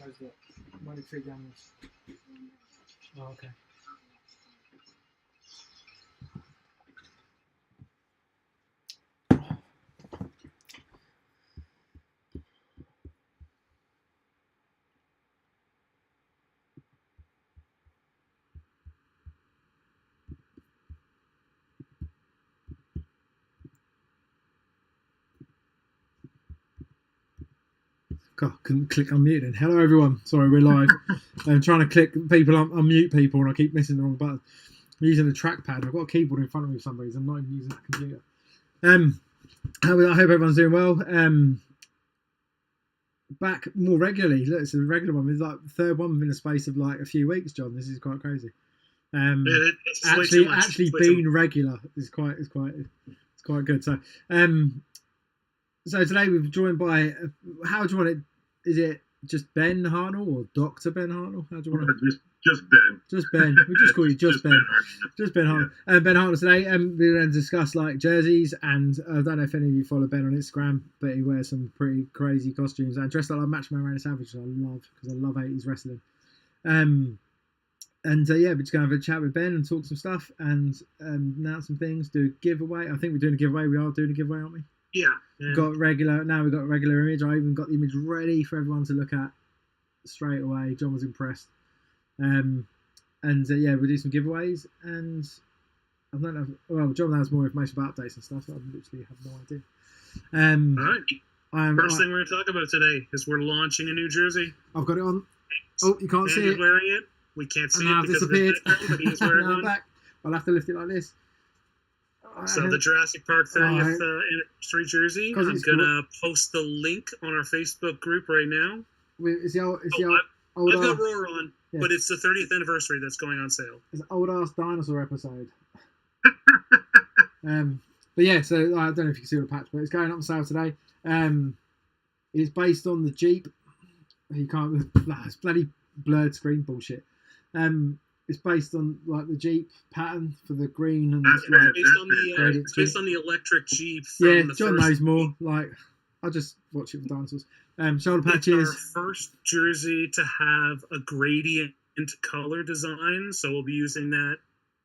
How's that? Why do you treat the animals? Oh, okay. God, couldn't click unmute then. Hello everyone. Sorry, we're live. I'm trying to click people, unmute people, and I keep missing the wrong button. I'm using the trackpad. I've got a keyboard in front of me for some reason. I'm not even using that computer. I hope everyone's doing well. Back more regularly. Look, it's a regular one. It's like the third one within the space of like a few weeks, John. This is quite crazy. Actually being regular is quite good. So today we've joined by, how do you want it? Is it just Ben Hartnell or Dr. Ben Hartnell? How do you want it? Just Ben. Just Ben. We just call you just Ben. Just Ben Hartnell. Ben Hartnell today. We're going to discuss like jerseys, and I don't know if any of you follow Ben on Instagram, but he wears some pretty crazy costumes and dressed up like Macho Man Randy Savage, which I love because I love 80s wrestling. Yeah, we're just going to have a chat with Ben and talk some stuff and announce some things, do a giveaway. I think we're doing a giveaway. We are doing a giveaway, aren't we? Yeah. We've got regular image. I even got the image ready for everyone to look at straight away. John was impressed. Yeah, we'll do some giveaways, and I don't know. Well, John has more information about updates and stuff. So I literally have no idea. All right. First thing we're going to talk about today is we're launching a new jersey. I've got it on. Oh, you can't see it. Wearing it. We can't see it because disappeared. Of his but he is wearing one. Back. I'll have to lift it like this. So the Jurassic Park 30th anniversary jersey. I'm going to post the link on our Facebook group right now. I've got Roar on, but it's the 30th anniversary that's going on sale. It's an old-ass dinosaur episode. But yeah, so I don't know if you can see the patch, but it's going up on sale today. It's based on the Jeep. You can't... It's bloody blurred screen bullshit. It's based on like the Jeep pattern for the green and it's based on the electric Jeep. John knows more. Like, I just watch it for dinosaurs. Shoulder patches. It's our first jersey to have a gradient color design, so we'll be using that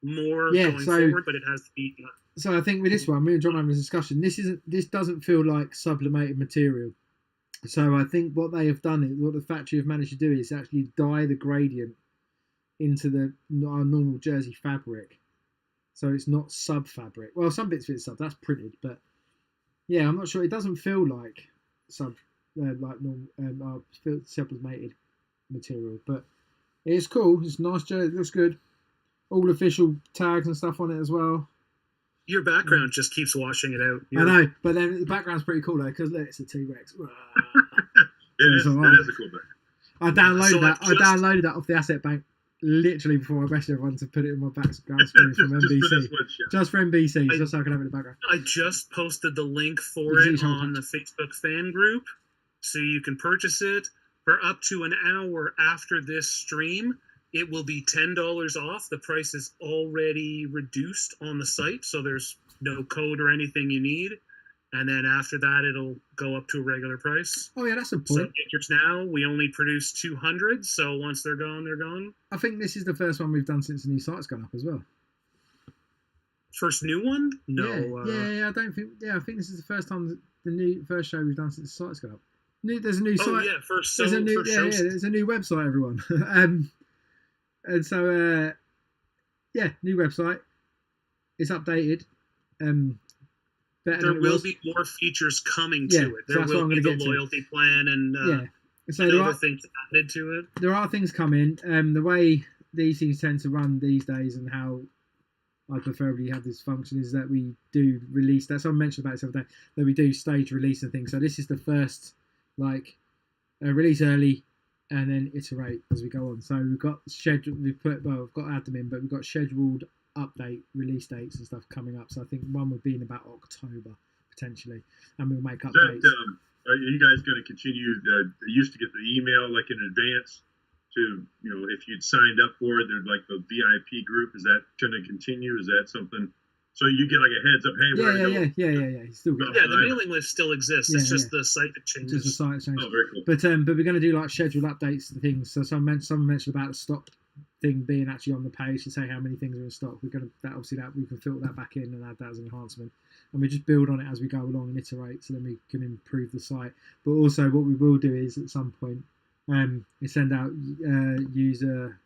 more going forward. But it has to be. So I think with this one, me and John having a discussion. This doesn't feel like sublimated material. So I think what they have done is what the factory have managed to do is actually dye the gradient into our normal jersey fabric, so it's not sub fabric. Well, some bits of it's sub, that's printed, but yeah, I'm not sure. It doesn't feel like sub, like normal sublimated material, but it's cool. It's a nice jersey. It looks good. All official tags and stuff on it as well. Your background just keeps washing it out. I know, but then the background's pretty cool though, because look, it's a T-Rex. It is a cool back. I downloaded that off the asset bank literally before I messaged everyone to put it in my background screen from NBC. Just for NBC, just so I can have it in the background. I just posted the link for it on the Facebook fan group, so you can purchase it for up to an hour after this stream. It will be $10 off. The price is already reduced on the site, so there's no code or anything you need. And then after that, it'll go up to a regular price. Oh, yeah, that's a point. So get yours now. We only produce 200, so once they're gone, they're gone. I think this is the first one we've done since the new site's gone up as well. First new one? No. I don't think... Yeah, I think this is the first time, the first show we've done since the site's gone up. There's a new site. Oh, yeah, there's a new website, everyone. And so, new website. It's updated. There will be more features coming to it. There will be the loyalty plan and other things added to it. There are things coming. The way these things tend to run these days and how I preferably have this function is that we do release that. Someone mentioned about it the other day, that we do stage release and things. So this is the first, release early and then iterate as we go on. So we've got scheduled, we've got admin, but we've got scheduled update release dates and stuff coming up. So I think one would be in about October potentially, and we'll make updates. Are you guys going to continue? They used to get the email like in advance to, if you'd signed up for it, there's like the VIP group. Is that going to continue? Is that something So you get like a heads up. Hey, we're gonna go. Yeah. You still get Yeah, the mailing list still exists. It's just the site that changes. Just the site changes. Oh, very cool. But we're going to do like scheduled updates to things. So someone mentioned about the stock thing being actually on the page to say how many things are in stock. We're going to that we can filter that back in and add that as an enhancement, and we just build on it as we go along and iterate, so then we can improve the site. But also, what we will do is at some point, we send out user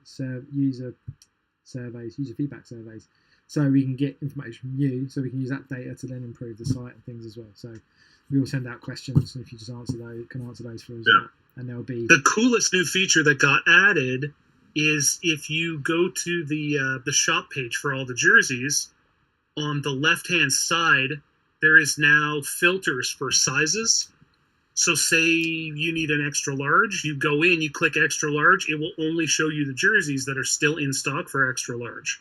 feedback surveys, so we can get information from you, so we can use that data to then improve the site and things as well. So we will send out questions, and if you just answer those for us, and there'll be the coolest new feature that got added is if you go to the shop page for all the jerseys, on the left-hand side, there is now filters for sizes. So say you need an extra large, you go in, you click extra large, it will only show you the jerseys that are still in stock for extra large.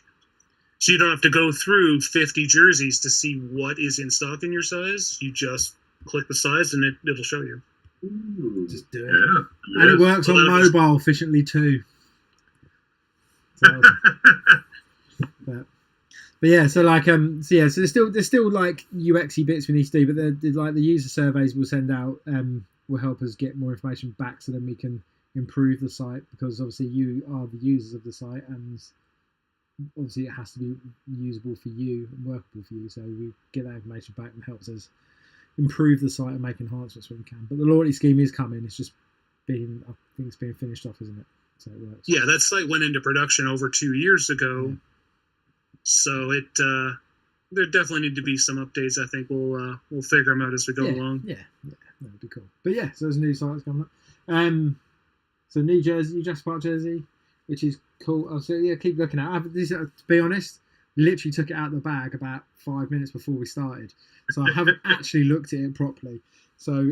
So you don't have to go through 50 jerseys to see what is in stock in your size. You just click the size and it'll show you. Ooh, just do it. Yeah. And it works on mobile efficiently too. So, but yeah, so like so there's still like UXy bits we need to do, but the user surveys we'll send out will help us get more information back, so then we can improve the site, because obviously you are the users of the site, and obviously it has to be usable for you and workable for you. So we get that information back and helps us improve the site and make enhancements when we can. But the loyalty scheme is coming. It's just I think it's being finished off, isn't it? So it works. Yeah, that site went into production over 2 years ago. Yeah. So there definitely need to be some updates. I think we'll figure them out as we go along. Yeah, that'd be cool. But yeah, so there's new sites coming up. So new Jurassic Park jersey, which is cool. So yeah, keep looking at it. To be honest, literally took it out of the bag about 5 minutes before we started, so I haven't actually looked at it properly. So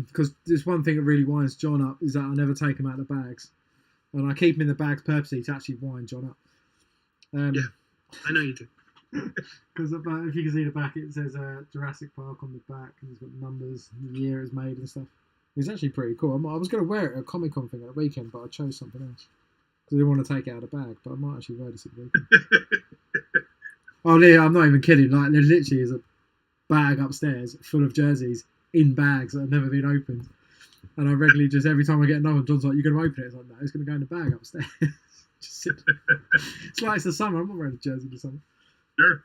because there's one thing that really winds John up is that I never take them out of the bags, and I keep them in the bags purposely to actually wind John up. Yeah, I know you do. Because if you can see the back, it says Jurassic Park on the back, and it's got numbers, and the year it's made and stuff. It's actually pretty cool. I was going to wear it at a Comic-Con thing at the weekend, but I chose something else because I didn't want to take it out of the bag. But I might actually wear this at the weekend. Oh yeah, I'm not even kidding. Like, there literally is a bag upstairs full of jerseys in bags that have never been opened, and I regularly just every time I get another one, John's like, "You're going to open it?" It's like, "No, it's going to go in the bag upstairs." Just sit there. It's like it's the summer. I'm not wearing a jersey in the summer. Sure.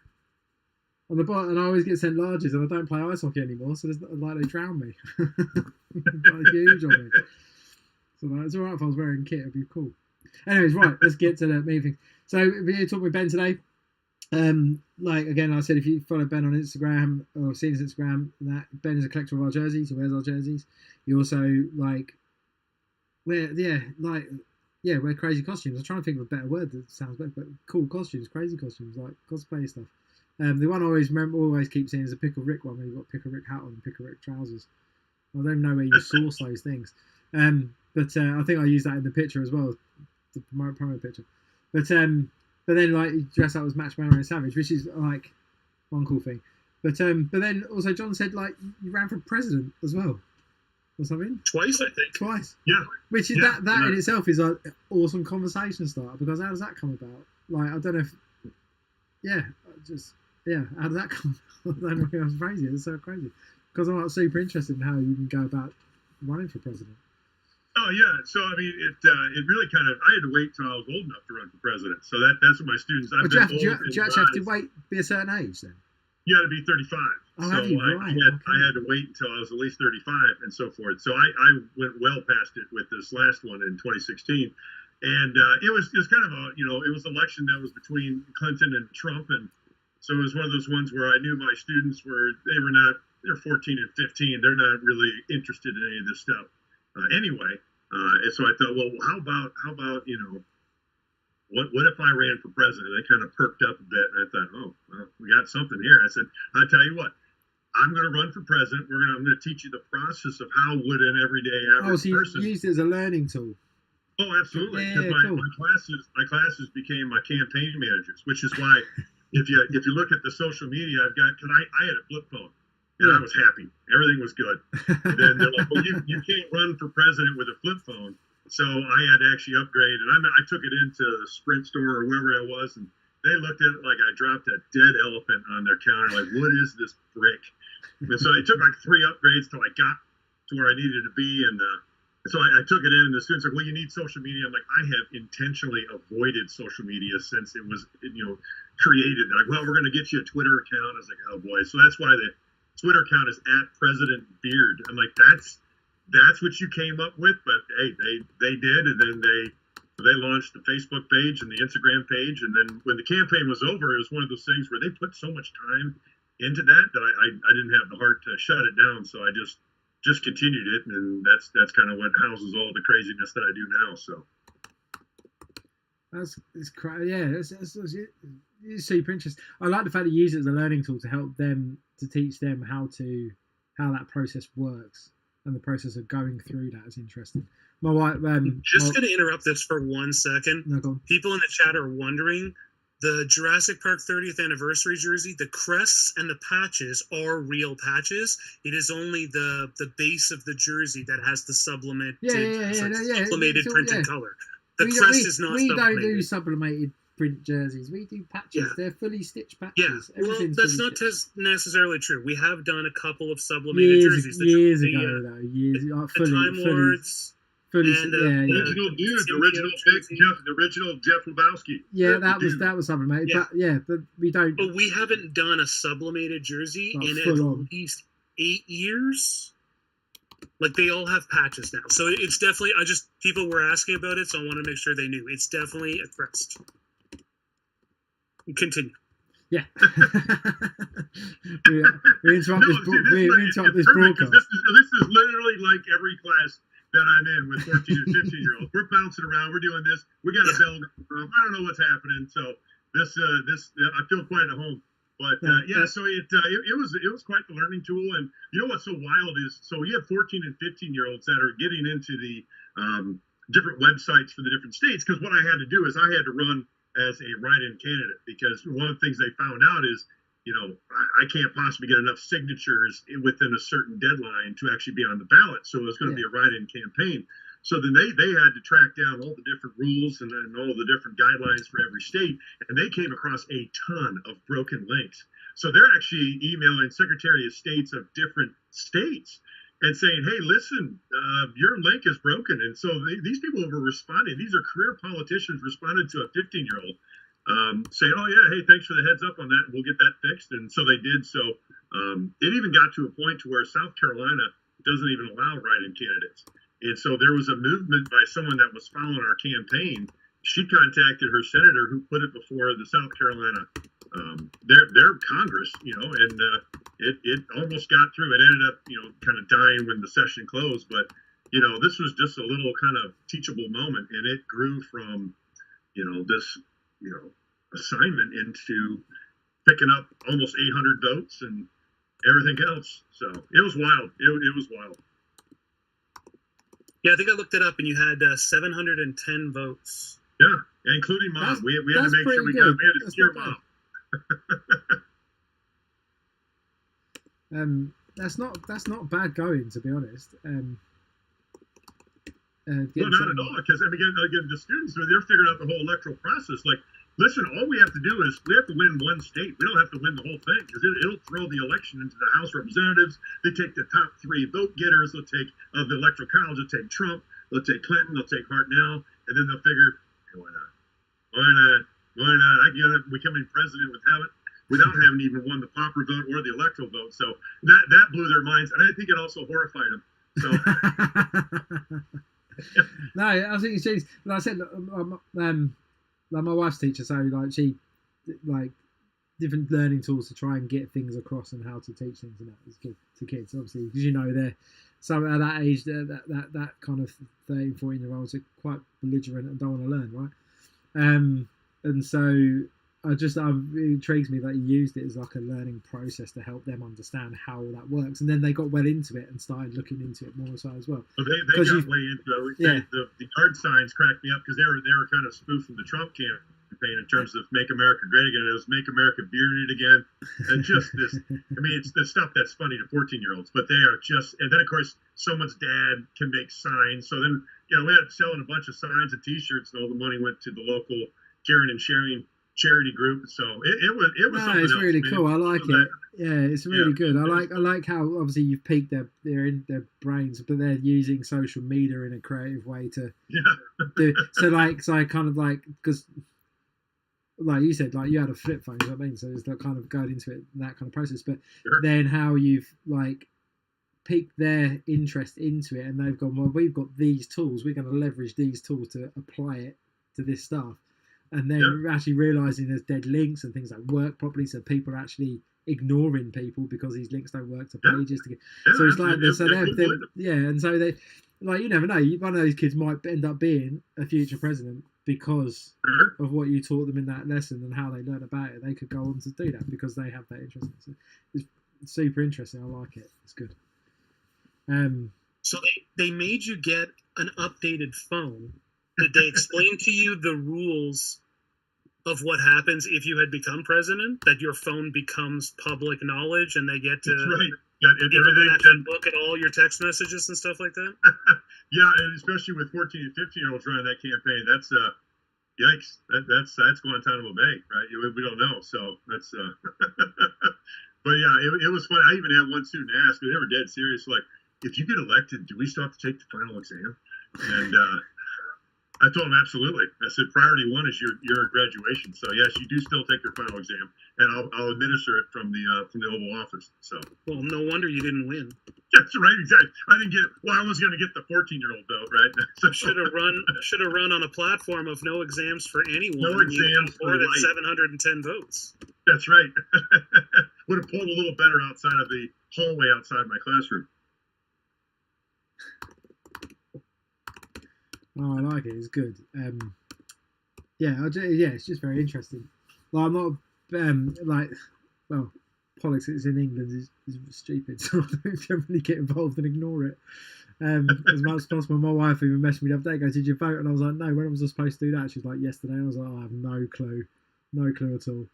And I always get sent larges, and I don't play ice hockey anymore, so they drown me. Like, huge on me. So it's all right if I was wearing kit; it'd be cool. Anyways, right, let's get to the main thing. So we're here talking with Ben today. Like again, I said, if you follow Ben on Instagram or seen his Instagram, that Ben is a collector of our jerseys. He wears our jerseys. He also wear crazy costumes. I'm trying to think of a better word that sounds better, but cool costumes, crazy costumes, like cosplay stuff. The one I always keep seeing is a Pickle Rick one, where you've got Pickle Rick hat on and Pickle Rick trousers. I don't know where you source those things, but I think I used that in the picture as well, the promo picture. But then like you dress up as Matchman and Savage, which is like one cool thing. But then also John said like you ran for president as well, or something. Twice, I think. Twice. Yeah. Which is that in itself is an awesome conversation starter, because how does that come about? Like, I don't know if how did that come? I don't know if I was crazy. It's so crazy because I'm super interested in how you can go about running for president. Oh yeah, so I mean, it really kind of. I had to wait till I was old enough to run for president. So that's what my students. Do you actually have to be a certain age then? You had to be 35. Oh, so have you? Right. I had to wait until I was at least 35 and so forth. So I went well past it with this last one in 2016, and it was kind of it was an election that was between Clinton and Trump, and so it was one of those ones where I knew my students they're 14 and 15. They're not really interested in any of this stuff anyway. And so I thought, well, how about what if I ran for president? They kind of perked up a bit, and I thought, oh, well, we got something here. I said, I'll tell you what, I'm going to run for president. I'm going to teach you the process of how would an everyday average person. You used it as a learning tool. Oh, absolutely. Yeah, Because cool. my classes became my campaign managers, which is why if you look at the social media I've got, I had a flip phone. And I was happy. Everything was good. And then they're like, well, you can't run for president with a flip phone. So I had to actually upgrade. And I took it into the Sprint store or wherever I was and they looked at it like I dropped a dead elephant on their counter. Like, what is this brick? And so it took like 3 upgrades till I got to where I needed to be. And so I took it in, and the students are like, well, you need social media. I'm like, I have intentionally avoided social media since it was, created. They're like, well, we're going to get you a Twitter account. I was like, oh boy. So that's why the Twitter account is @President Beard. I'm like, that's what you came up with, but hey, they did, and then they launched the Facebook page and the Instagram page, and then when the campaign was over, it was one of those things where they put so much time into that I didn't have the heart to shut it down, so I just continued it, and that's kind of what houses all the craziness that I do now. So it's crazy. Yeah, it's super interesting. I like the fact that you use it as a learning tool to help them, to teach them how that process works. And the process of going through that is interesting. My wife. Going to interrupt this for 1 second. No, go on. People in the chat are wondering, the Jurassic Park 30th anniversary jersey, the crests and the patches are real patches. It is only the base of the jersey that has the sublimated printed color. The crest is not sublimated. We don't do sublimated print jerseys. We do patches. Yeah. They're fully stitched patches. Yeah, well, that's not necessarily true. We have done a couple of sublimated jerseys. Years ago, the Time Lords. Original dude, the original Jeff Lebowski. Yeah, that was sublimated. Yeah. But we don't. But we haven't done a sublimated jersey in at least 8 years. Like, they all have patches now, so it's definitely. People were asking about it, so I want to make sure they knew. It's definitely a crest. Continue. Yeah. we interrupt this broadcast. This is literally like every class that I'm in with 14 and 15-year-olds. We're bouncing around. We're doing this. We got a bell. I don't know what's happening. So this I feel quite at home. But so it was quite the learning tool. And you know what's so wild is, so you have 14 and 15-year-olds that are getting into the different websites for the different states, because what I had to do is I had to run as a write-in candidate, because one of the things they found out is, I can't possibly get enough signatures within a certain deadline to actually be on the ballot. So it was going to be a write-in campaign. So then they had to track down all the different rules and then all the different guidelines for every state, and they came across a ton of broken links. So they're actually emailing Secretary of States of different states and saying, hey, listen, your link is broken. And so these people were responding. These are career politicians responded to a 15-year-old saying, oh, yeah, hey, thanks for the heads up on that. We'll get that fixed. And so they did. So it even got to a point to where South Carolina doesn't even allow write-in candidates. And so there was a movement by someone that was following our campaign. She contacted her senator, who put it before the South Carolina, their Congress, and it almost got through. It ended up, kind of dying when the session closed. But, this was just a little kind of teachable moment. And it grew from, this, assignment into picking up almost 800 votes and everything else. So it was wild. It was wild. Yeah, I think I looked it up, and you had 710 votes. Yeah, including Mom. We had to make sure we had to steer Mom. That's not bad going, to be honest. Well, not at all, because again, the students, they're figuring out the whole electoral process. Like, listen, all we have to do is we have to win one state. We don't have to win the whole thing, because it'll throw the election into the House of Representatives. They take the top 3 vote getters. They'll take of the Electoral College. They'll take Trump. They'll take Clinton. They'll take Hartnell, and then they'll figure, hey, why not? I get it. Becoming president without having even won the popular vote or the electoral vote. So that blew their minds, and I think it also horrified them. So. No, I think it's genius. Like I said, like my wife's teacher, so she different learning tools to try and get things across and how to teach things, and that is good to kids, obviously, because they're some at that age, that kind of 13, 14-year-olds are quite belligerent and don't want to learn, right? And so it intrigues me that you used it as like a learning process to help them understand how that works, and then they got well into it and started looking into it more so as well. So they got way into it. Yeah. The yard signs cracked me up, because they were kind of spoofing the Trump campaign in terms of "Make America Great Again." It was "Make America Bearded Again," and just this. It's the stuff that's funny to 14-year-olds, but they are just. And then of course, someone's dad can make signs. So then we ended up selling a bunch of signs and T-shirts, and all the money went to the local caring and sharing charity group. So it was No, something it's else. really I mean, cool. I like it. Yeah, it's really good. I was like how obviously you've peaked their brains, but they're using social media in a creative way to yeah. do. So I kind of like, because like you said, like you had a flip phone, you know what I mean? So it's like kind of going into it, that kind of process. But Sure. then how you've like piqued their interest into it, and they've gone, well, we've got these tools, we're going to leverage these tools to apply it to this stuff, and then actually realizing there's dead links and things that work properly, so people are actually ignoring people because these links don't work to pages. So it's like and so they, like, you never know, one of those kids might end up being a future president because of what you taught them in that lesson and how they learn about it. They could go on to do that because they have that interest. So it's super interesting. I like it. It's good. So they made you get an updated phone. Did they explain to you the rules of what happens if you had become president? That your phone becomes public knowledge and they get to look at all your text messages and stuff like that? Yeah, and especially with 14 and 15-year-olds running that campaign, that's yikes. That's Guantanamo Bay, right? We don't know, so that's. But yeah, it was fun. I even had one student ask, they were dead serious, like, if you get elected, do we still have to take the final exam? And I told him absolutely. I said priority one is your graduation. So yes, you do still take your final exam, and I'll administer it from the Oval Office. So. Well, no wonder you didn't win. That's right, exactly. I didn't get it. Well, I was going to get the 14-year-old vote, right? So, should have run on a platform of no exams for anyone. No exams for more than 710 votes. That's right. Would have pulled a little better outside of the hallway outside my classroom. Oh, I like it. It's good. It's just very interesting. Like, I'm not politics in England is stupid, so I don't generally get involved and ignore it. As much as possible. My wife even messaged me the other day, goes, "Did you vote?" And I was like, "No, when was I supposed to do that?" She's like, "Yesterday." I was like, "I have no clue at all."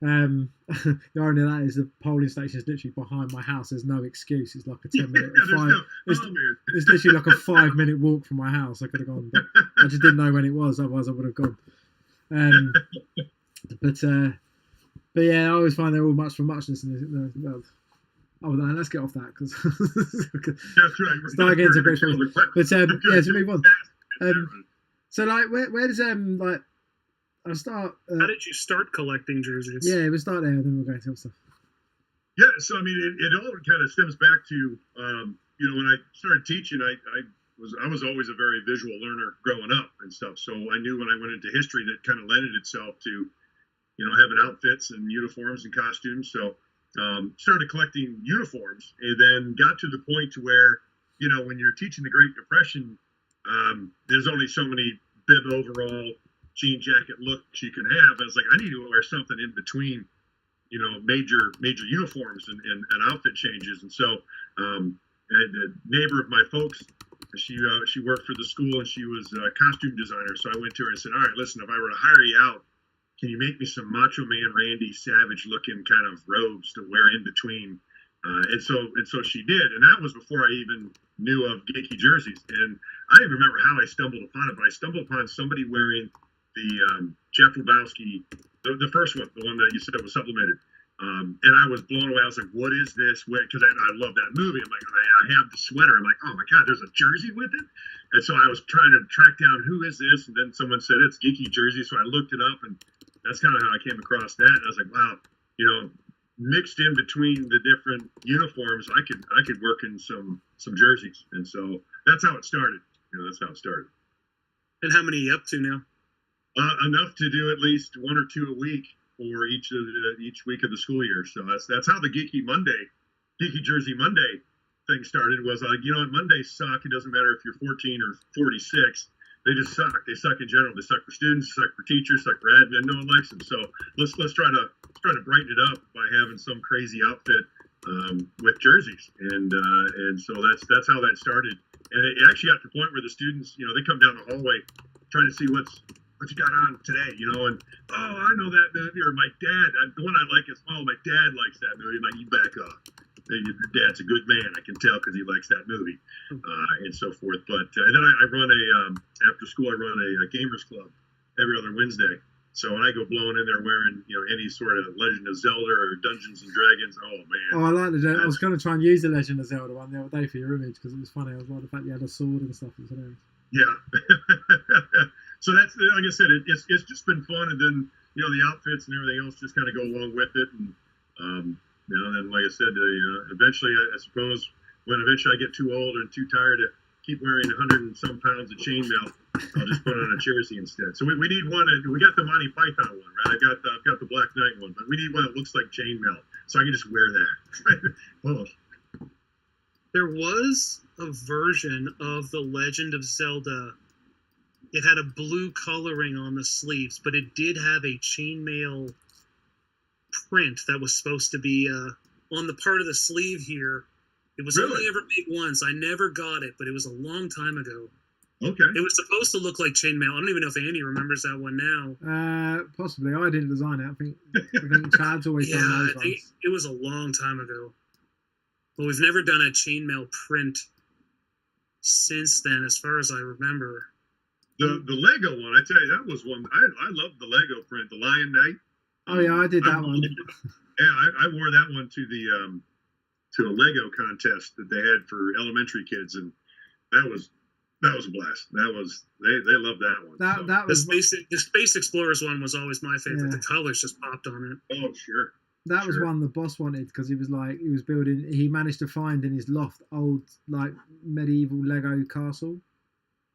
The irony of that is the polling station is literally behind my house. There's no excuse. It's like a 10-minute it's literally like a 5-minute walk from my house. I could have gone, but I just didn't know when it was, otherwise I would have gone. But yeah, I always find they're all much for muchness. Let's get off that, because that's right. Start getting to great things. But to move on. So like, where does like I'll start. How did you start collecting jerseys? Yeah, we'll start there, and then we'll go into other stuff. Yeah, so I mean, it all kind of stems back to when I started teaching, I was always a very visual learner growing up and stuff. So I knew when I went into history that kind of lended itself to having outfits and uniforms and costumes. So started collecting uniforms, and then got to the point to where when you're teaching the Great Depression, there's only so many bib overall, jean jacket looks you can have. I was like, I need to wear something in between, major uniforms and outfit changes. And so, a neighbor of my folks, she worked for the school, and she was a costume designer. So I went to her and said, all right, listen, if I were to hire you out, can you make me some Macho Man Randy Savage looking kind of robes to wear in between? And so she did, and that was before I even knew of geeky jerseys. And I don't even remember how I stumbled upon it, but I stumbled upon somebody wearing the Jeff Lebowski, the first one, the one that you said was supplemented. And I was blown away. I was like, what is this? Because I love that movie. I'm like, I have the sweater. I'm like, oh my God, there's a jersey with it? And so I was trying to track down, who is this? And then someone said, it's Geeky Jersey. So I looked it up, and that's kind of how I came across that. And I was like, wow, mixed in between the different uniforms, I could work in some jerseys. And so that's how it started. That's how it started. And how many are you up to now? Enough to do at least one or two a week for each week of the school year. So that's how the Geeky Jersey Monday thing started. Was like, Mondays suck. It doesn't matter if you're 14 or 46. They just suck. They suck in general. They suck for students, suck for teachers, suck for admin. No one likes them. So let's try to brighten it up by having some crazy outfit with jerseys. And so that's how that started. And it actually got to the point where the students, they come down the hallway trying to see what you got on today, and I know that movie, or my dad, the one I like is, my dad likes that movie. I'm like, you back off. Your dad's a good man, I can tell, because he likes that movie, and so forth. But and then I run after school, I run a gamers club every other Wednesday. So when I go blowing in there wearing, any sort of Legend of Zelda or Dungeons and Dragons, oh man! Oh, I like I was going to try and use the Legend of Zelda one the other day for your image because it was funny. I was like the fact you had a sword and stuff. It was hilarious. Yeah. So that's, like I said, it's just been fun, and then the outfits and everything else just kind of go along with it, and then like I said, eventually I suppose when eventually I get too old and too tired to keep wearing 100 and some pounds of chainmail, I'll just put on a jersey instead. So we need one. We got the Monty Python one, right? I've got the Black Knight one, but we need one that looks like chainmail, so I can just wear that. Oh. There was a version of the Legend of Zelda. It had a blue coloring on the sleeves, but it did have a chainmail print that was supposed to be on the part of the sleeve here. It was Really? only ever made once. I never got it, but it was a long time ago. Okay. It was supposed to look like chainmail. I don't even know if Andy remembers that one now. Possibly. I didn't design it. I think Chad's always done those I think ones. it was a long time ago. But we've never done a chainmail print since then, as far as I remember. The Lego one, I tell you, that was one. I loved the Lego print, the Lion Knight. Oh yeah, I did that one. Yeah, I wore that one to a Lego contest that they had for elementary kids, and that was a blast. That was they loved that one. That was the Space Explorers one was always my favorite. Yeah. The colors just popped on it. Oh sure. That was one the boss wanted because he was building. He managed to find in his loft old like medieval Lego castle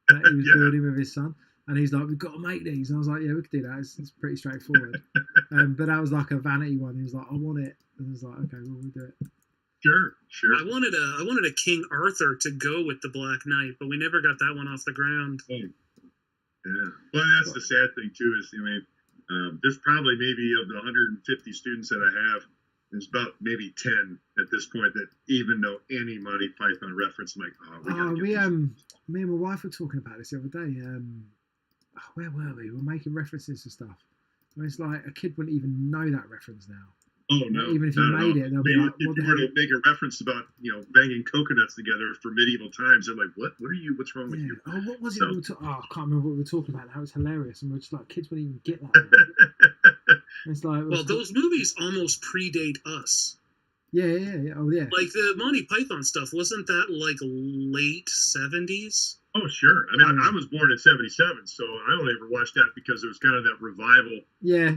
that he was building with his son, and he's like, "We've got to make these." And I was like, "Yeah, we could do that. It's pretty straightforward." But that was like a vanity one. He was like, "I want it," and I was like, "Okay, well, we'll do it." Sure. I wanted a King Arthur to go with the Black Knight, but we never got that one off the ground. Yeah. Well, that's the sad thing too. Is there's probably maybe of the 150 students that I have, there's about maybe 10 at this point that even know any Monty Python reference. I'm like, me and my wife were talking about this the other day. Where were we? We're making references to stuff. And it's like a kid wouldn't even know that reference now. Oh no! Even if you made it, they'll be like, if you were to make a reference about banging coconuts together for medieval times, they're like, "What? What are you? What's wrong with you?" Oh, what was it? I can't remember what we were talking about. That was hilarious, and we're just like, kids wouldn't even get that. It's like, those movies almost predate us. Yeah. Oh yeah. Like the Monty Python stuff, wasn't that like late 70s? Oh sure. I mean, I was born in '77, so I only ever watched that because it was kind of that revival. Yeah.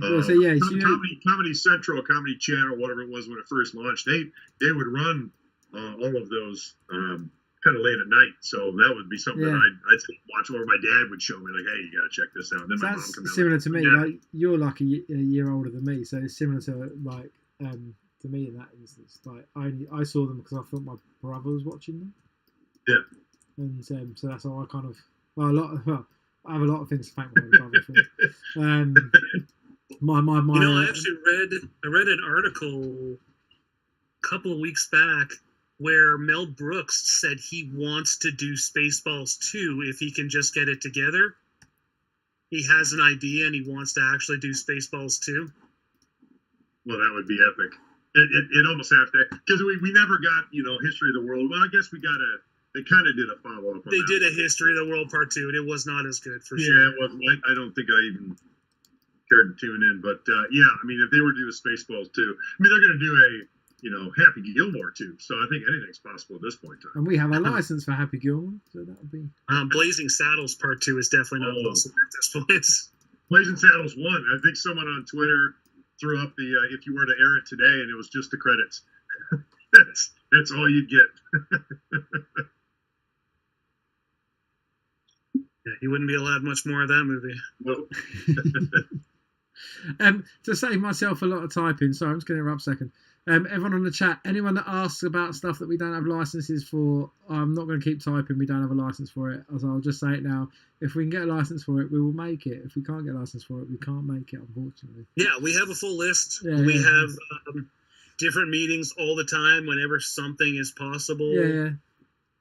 Comedy Central, Comedy Channel, whatever it was when it first launched, they would run all of those kind of late at night. So that would be something that I'd watch, or my dad would show me, like, "Hey, you got to check this out." And then my mom comes similar to me. Like you're like a year older than me, so it's similar to like to me in that instance. Like I saw them because I thought my brother was watching them. Yeah. And so that's how I kind of I have a lot of things to thank my brother for. I actually read an article a couple of weeks back where Mel Brooks said he wants to do Spaceballs 2 if he can just get it together. He has an idea and he wants to actually do Spaceballs 2. Well, that would be epic. It almost have to, because we never got History of the World. Well, I guess they kind of did a follow-up on They that. did a History of the World Part 2, and it was not as good, for sure. Yeah, it wasn't. I don't think I even cared to tune in. But, I mean, if they were to do a Spaceballs 2, I mean, they're going to do a Happy Gilmore 2. So I think anything's possible at this point in time. And we have a license for Happy Gilmore, so that would be... Blazing Saddles Part 2 is definitely not possible at this point. Blazing Saddles 1. I think someone on Twitter threw up the if you were to air it today, and it was just the credits. That's all you'd get. Yeah, you wouldn't be allowed much more of that movie. Well, to save myself a lot of typing, sorry, I'm just going to interrupt a second. Everyone on the chat, anyone that asks about stuff that we don't have licenses for, I'm not going to keep typing. We don't have a license for it. So I'll just say it now. If we can get a license for it, we will make it. If we can't get a license for it, we can't make it, unfortunately. Yeah, we have a full list. Yeah, we have different meetings all the time whenever something is possible. Yeah.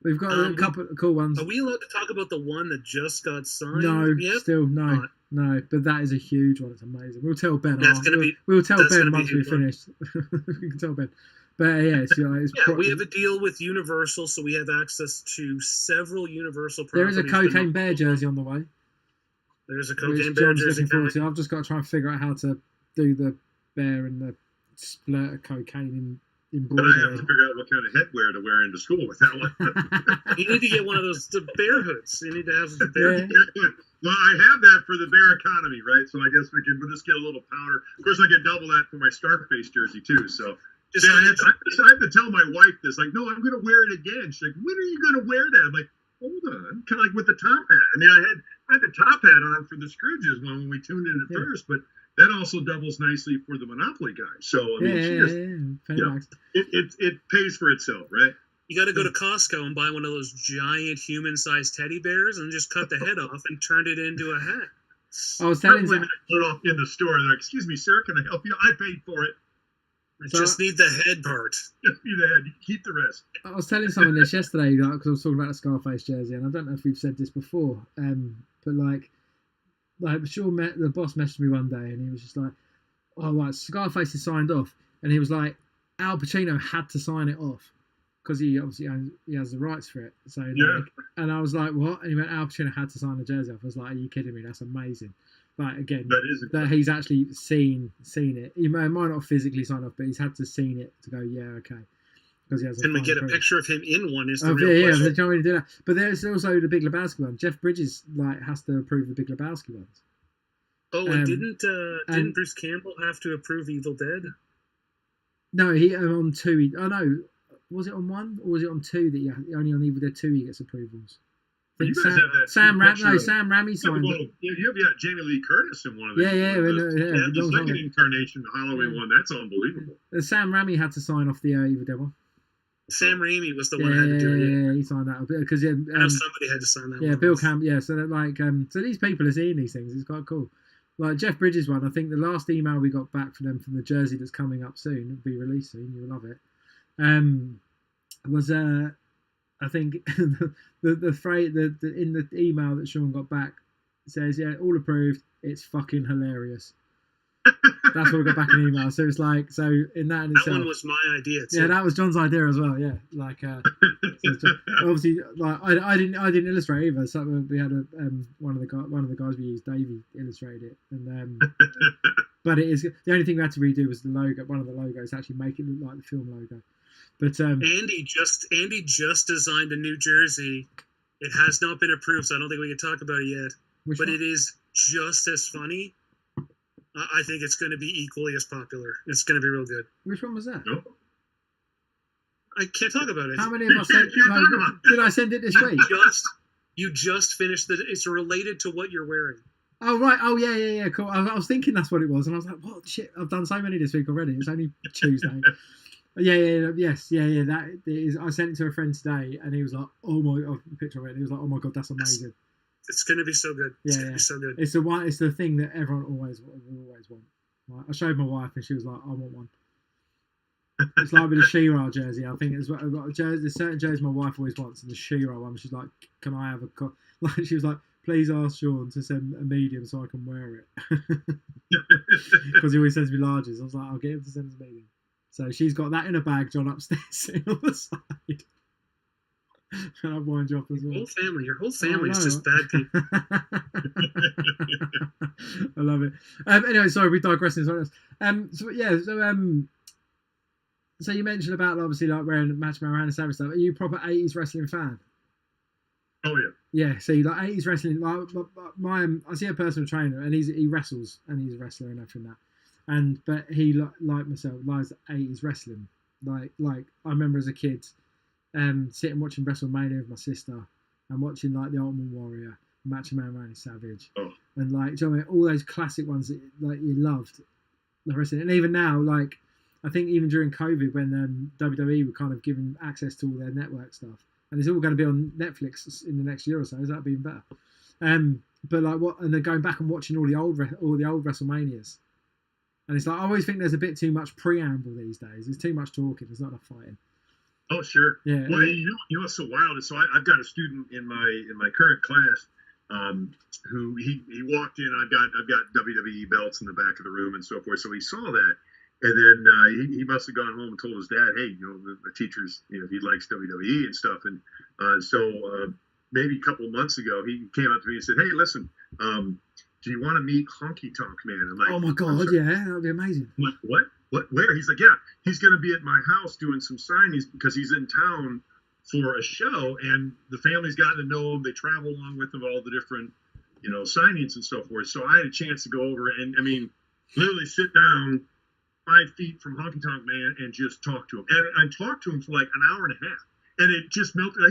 We've got a couple of cool ones. Are we allowed to talk about the one that just got signed? No, yet? still no. No, but that is a huge one. It's amazing. We'll tell Ben. We'll tell Ben once we've finished. We can tell Ben. But we have a deal with Universal, so we have access to several Universal There properties. is a Cocaine Bear jersey on the way. There's a which cocaine bear John's jersey looking forward coming. to. I've just got to try and figure out how to do the bear and the splurt of cocaine in But I have embroidery. to figure out what kind of headwear to wear into school with that one. You need to get one of those the bear hoods. You need to have the bear. Yeah. Well, I have that for the bear economy, right? So I guess we'll just get a little powder. Of course, I get double that for my Scarface jersey too. So Just I have to tell my wife this. Like, no, I'm going to wear it again. She's like, when are you going to wear that? I'm like, hold on, kind of like with the top hat. I mean, I had the top hat on for the Scrooges one when we tuned in at first, but that also doubles nicely for the Monopoly guy. So I mean, it pays for itself, right? You got to go to Costco and buy one of those giant human-sized teddy bears and just cut the head off and turn it into a hat. I was telling Put it off in the store. They're like, excuse me, sir, can I help you? I paid for it. I just need the head part. Just need the head. Keep the rest. I was telling someone this yesterday because I was talking about the Scarface jersey, and I don't know if we've said this before, but like Sean the boss messaged me one day, and he was just like, "Oh, right, Scarface is signed off," and he was like, "Al Pacino had to sign it off because he obviously has the rights for it." So and I was like, "What?" And he went, "Al Pacino had to sign the jersey off." I was like, "Are you kidding me? That's amazing." Like again, that he's actually seen it. He might not have physically signed off, but he's had to seen it to go, yeah, okay. Because he has. Can we get a picture of him in one? Is the real real question. Yeah, they don't really do that. But there's also the Big Lebowski one. Jeff Bridges has to approve the Big Lebowski ones. Oh, and didn't Bruce Campbell have to approve Evil Dead? No, he on 2. No, was it on 1 or was it on 2 that only on Evil Dead 2 he gets approvals? You guys have that Sam Raimi signed it. You've got Jamie Lee Curtis in one of them. The second incarnation, the Halloween one, that's unbelievable. Sam Raimi had to sign off the Evil Dead one. Sam Raimi was the one who had to do it. Yeah, he signed that because somebody had to sign that. Yeah, Bill Camp. Yeah, so that so these people are seeing these things. It's quite cool. Like Jeff Bridges one, I think the last email we got back from them from the jersey that's coming up soon, it'll be released soon. You'll love it. Was I think the phrase in the email that Sean got back says, "Yeah, all approved. It's fucking hilarious." That's what we got back in the email. So it's like, so in that in that itself, one was my idea too. Yeah, that was John's idea as well. Yeah, like obviously, like I didn't illustrate either. So we had one of the guys we used, Davey, illustrated it, and but it is the only thing we had to redo was the logo. One of the logos actually make it look like the film logo. But Andy just designed a new jersey. It has not been approved, so I don't think we can talk about it yet. But it is just as funny. I think it's going to be equally as popular. It's going to be real good. Which one was that? No. I can't talk about it. How many of us sent? Did I send it this week? You just finished the. It's related to what you're wearing. Oh right. Oh yeah. Cool. I was thinking that's what it was, and I was like, "What shit? I've done so many this week already. It's only Tuesday." Yes. That is. I sent it to a friend today, and he was like, "Oh my!" A picture of it. And he was like, "Oh my god, that's amazing." It's going to be so good. It's going to be so good. It's the one. It's the thing that everyone always want. Right? I showed my wife, and she was like, "I want one." It's like with the She-Ra jersey. I think it's there's certain jerseys my wife always wants, and the She-Ra one, she's like, "Can I have a?" Like she was like, "Please ask Sean to send a medium so I can wear it," because he always sends me larges. I was like, "I'll get him to send us a medium." So she's got that in a bag, John, upstairs sitting on the side. And I've wind you up as well. Your whole family is just bad people. I love it. Anyway, sorry, we digress into something else. So you mentioned about obviously like wearing Macho Man and Savage stuff. Are you a proper 80s wrestling fan? Oh yeah. Yeah, see, like 80s wrestling. Like I see a personal trainer, and he wrestles, and he's a wrestler and everything that. But he like myself likes 80s wrestling. Like I remember as a kid. Sitting watching WrestleMania with my sister and watching like the Ultimate Warrior, Macho Man Randy Savage, and like, do you know what I mean? All those classic ones that like you loved, the wrestling. And even now, like I think even during COVID when WWE were kind of giving access to all their network stuff, and it's all going to be on Netflix in the next year or so. That'd be even better. But like and they're going back and watching all the old WrestleManias, and it's like I always think there's a bit too much preamble these days. There's too much talking. There's not enough fighting. Oh sure. Yeah. Well, you know what's so wild is I've got a student in my current class who he walked in. I've got WWE belts in the back of the room and so forth. So he saw that, and then he must have gone home and told his dad, hey, the teacher's he likes WWE and stuff. And so maybe a couple of months ago he came up to me and said, hey, listen, Do you want to meet Honky Tonk Man? I'm like, oh my god, yeah, that'd be amazing. I'm like, what? Where? He's like, yeah, he's going to be at my house doing some signings because he's in town for a show, and the family's gotten to know him. They travel along with him, all the different, signings and so forth. So I had a chance to go over and, I mean, literally sit down 5 feet from Honky Tonk Man and just talk to him. And I talked to him for like an hour and a half, and it just melted.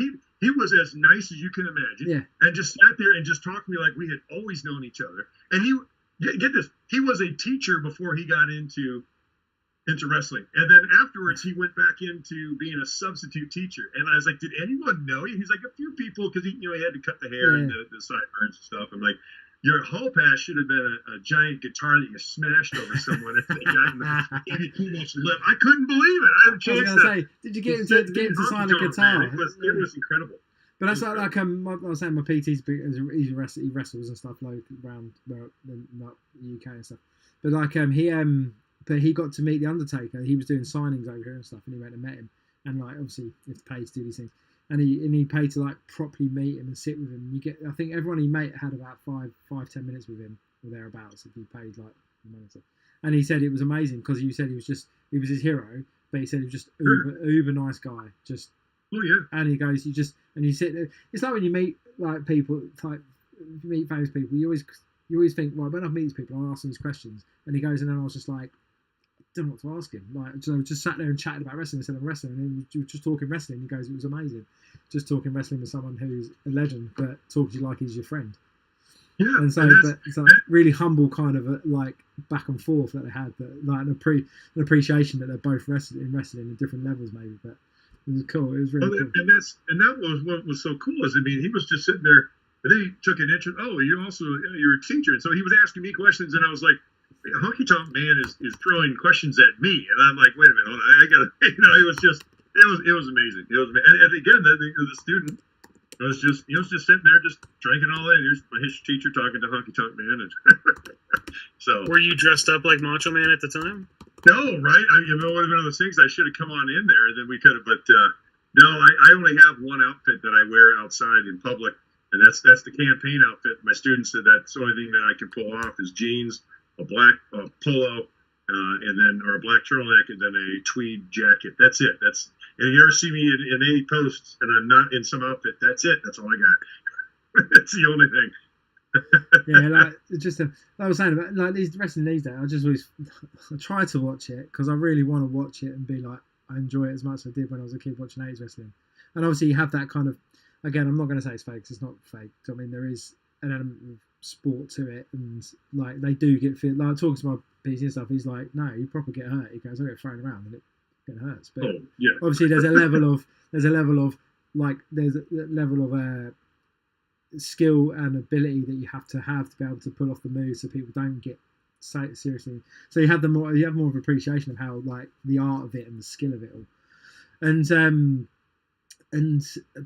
He was as nice as you can imagine, yeah, and just sat there and just talked to me like we had always known each other. And get this, he was a teacher before he got into wrestling, and then afterwards he went back into being a substitute teacher. And I was like, did anyone know you? He's like, a few people, because he had to cut the hair and the sideburns and stuff. I'm like, your hall pass should have been a giant guitar that you smashed over someone if they got too much lip. I couldn't believe it. I had a chance to say, did you get him to sign a guitar? It was incredible. But that's like I was saying, my PT's he wrestles and stuff like around the UK and stuff. But like he got to meet the Undertaker. He was doing signings over here and stuff, and he went and met him. And like obviously, you have to pay to do these things. And he paid to like properly meet him and sit with him. I think everyone he met had about 5-10 minutes with him or thereabouts if he paid like the money. And he said it was amazing because he said he was his hero, but he said he was just uber nice guy. Just oh yeah. And he goes, you sit there. It's like when you meet like people, like you meet famous people, you always think, well, when I meet these people, I'll ask them these questions. And he goes, and then I was just like, don't know what to ask him. Like, so I just sat there and chatted about wrestling instead of wrestling, and then we were just talking wrestling. He goes, it was amazing, just talking wrestling with someone who's a legend, but talks to you like he's your friend. Yeah, and so but it's like really humble kind of like back and forth that they had, but like an appreciation that they're both wrestling in different levels, maybe. But it was cool. It was really cool. And that was what was so cool. Is I mean, he was just sitting there, and then he took an interest. Oh, you're a teacher, and so he was asking me questions, and I was like, Honky Tonk Man is throwing questions at me, and I'm like, wait a minute, hold on, I gotta, it was amazing. It was, and again, the student was just sitting there, just drinking all in. Here's my history teacher talking to Honky Tonk Man, and so. Were you dressed up like Macho Man at the time? No, right? It would have been one of those things. I should have come on in there, and then we could have. But no, I only have one outfit that I wear outside in public, and that's the campaign outfit. My students said that's the only thing that I can pull off is jeans, a black polo, or a black turtleneck, and then a tweed jacket. That's it. And if you ever see me in any posts and I'm not in some outfit, that's it. That's all I got. That's the only thing. Yeah, like just like I was saying about like these wrestling these days, I try to watch it because I really want to watch it and be like I enjoy it as much as I did when I was a kid watching 80s wrestling. And obviously you have that kind of, again, I'm not going to say it's fake because it's not fake. I mean, there is an element of sport to it, and like they do get fit. Like talking to my PC and stuff, he's like, no, you proper get hurt. He goes, I get thrown around and it hurts. But obviously there's a level of skill and ability that you have to be able to pull off the moves so people don't get seriously. So you have more of appreciation of how like the art of it and the skill of it all.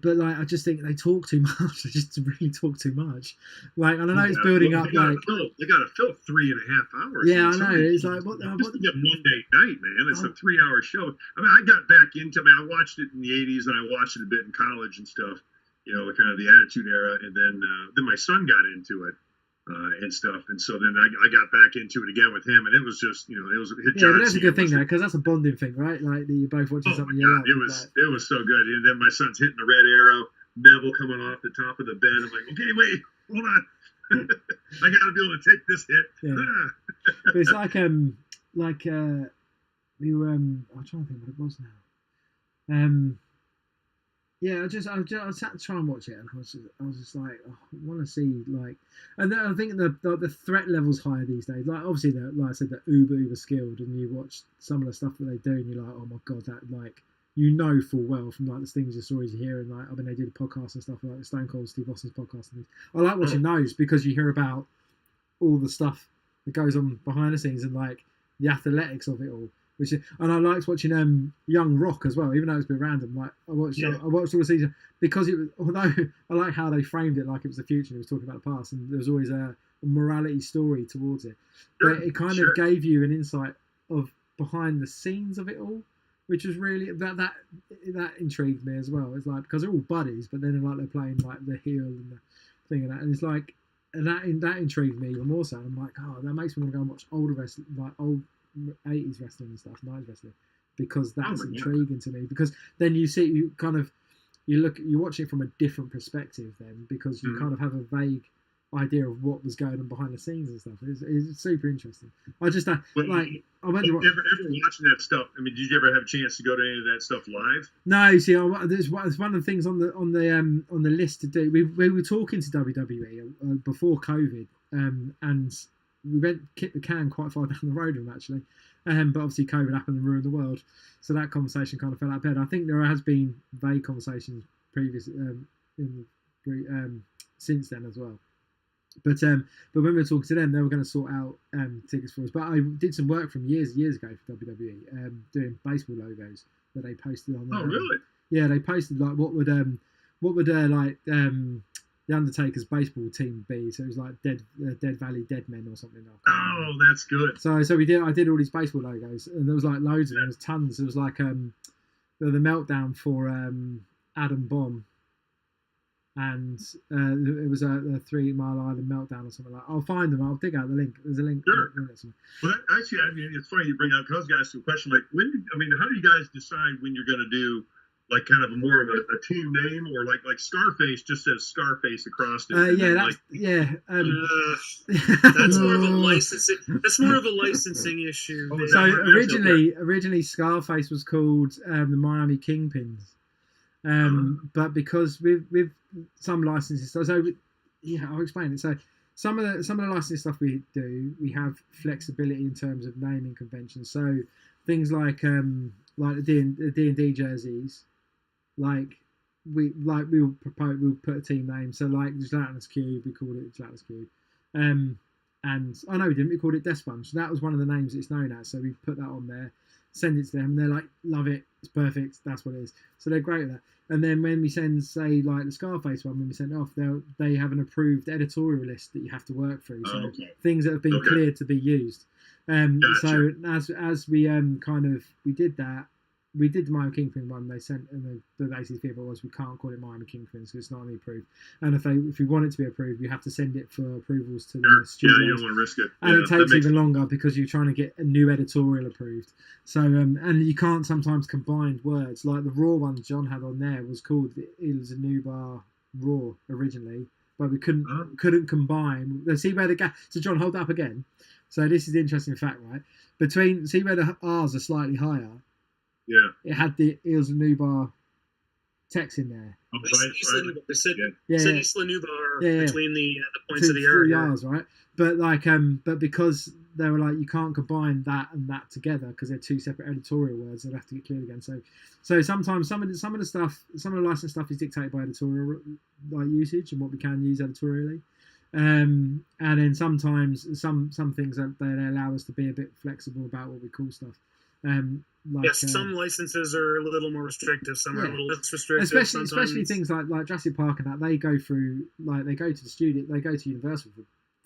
But like I just think they talk too much. They just really talk too much. Like I don't know, it's building up. They got to fill 3.5 hours. Yeah, I know. It's like what? This is a Monday night, man. It's a 3-hour show. I mean, I got back into. I watched it in the '80s, and I watched it a bit in college and stuff. Kind of the Attitude Era, and then my son got into it and stuff, and so then I got back into it again with him, and it was just it was yeah, but that's a good thing though, because that's a bonding thing, right? Like you're both watching something you love. It was so good, and then my son's hitting the red arrow, Neville coming off the top of the bed. I'm like, okay, wait, hold on, I got to be able to take this hit. Yeah. But it's like we were I'm trying to think what it was now. Yeah, I sat to try and watch it, and I was just like, oh, I want to see like, and then I think the threat level's higher these days. Like obviously, like I said, they're uber skilled, and you watch some of the stuff that they do, and you're like, oh my god, that like full well from like the things and stories you hear, and like I mean they do the podcasts and stuff like Stone Cold Steve Austin's podcast and things. I like watching those because you hear about all the stuff that goes on behind the scenes and like the athletics of it all. And I liked watching Young Rock as well, even though it's a bit random. Like I watched all the season because it was. Although I like how they framed it like it was the future, and it was talking about the past, and there was always a morality story towards it. But it kind of gave you an insight of behind the scenes of it all, which was really that intrigued me as well. It's like because they're all buddies, but then like they're playing like the heel and the thing and that, and it's like and that intrigued me even more so. I'm like, oh, that makes me want to go and watch older wrestling, like old 80s wrestling and stuff, 90s wrestling, because that's intriguing to me. Because then you watch it from a different perspective then, because you kind of have a vague idea of what was going on behind the scenes and stuff. It's super interesting. I just I went to ever watching that stuff. I mean, did you ever have a chance to go to any of that stuff live? No, see, it's one of the things on the list to do. We were talking to WWE before COVID, and we kicked the can quite far down the road with them actually. But obviously COVID happened and ruined the world, so that conversation kind of fell out of bed. I think there has been vague conversations since then as well. But when we were talking to them, they were going to sort out tickets for us. But I did some work from years ago for WWE, doing baseball logos that they posted on. Oh, really? Yeah, they posted like what would the Undertaker's baseball team be? So it was like Dead Valley Dead Men or something. Oh, that's good. So I did all these baseball logos, and there was like loads of them. There was tons. There was like the meltdown for Adam Bomb. And it was a 3 Mile Island meltdown or something like that. I'll find them. I'll dig out the link. There's a link. Sure. Well, actually, I mean, it's funny you bring up, because I was going to ask you a question. Like, how do you guys decide when you're going to do, like, kind of more of a team name, or like Scarface just says Scarface across it? That's more of a licensing. That's more of a licensing issue. So originally Scarface was called the Miami Kingpins. But because with some licenses, so yeah, I'll explain it. So some of the licensing stuff we do, we have flexibility in terms of naming conventions. So things like the D&D jerseys, we'll put a team name. So like Gelatinous Cube, we called it Gelatinous Cube. And I know we didn't. We called it Death Sponge. So that was one of the names it's known as. So we put that on there. Send it to them, and they're like, love it, it's perfect, that's what it is. So they're great at that. And then when we send, say, like the Scarface one, when we send it off, they have an approved editorial list that you have to work through. So things that have been cleared to be used. So as we we did that, we did the Miami Kingpin one. They sent, and the basic feedback was we can't call it Miami Kingpin because it's not only approved. And if we want it to be approved, you have to send it for approvals to the studios. Yeah, you don't want to risk it. And it takes even longer because you're trying to get a new editorial approved. So and you can't sometimes combine words. Like the Raw one John had on there was called Il Zanubar Raw originally, but we couldn't combine. See where the gap. So John, hold up again. So this is the interesting fact, right? See where the R's are slightly higher. Yeah. It had the Eels and Nubar text in there. Oh, right. They said Isla Nubar between the points of the R's, right? But because they were like, you can't combine that and that together because they're two separate editorial words, they'd have to get cleared again. So sometimes some of the license stuff is dictated by editorial usage and what we can use editorially. And then sometimes some things that they allow us to be a bit flexible about what we call stuff. Some licenses are a little more restrictive, some are a little less restrictive. Especially things like Jurassic Park and that, they go through, like, they go to the studio, they go to Universal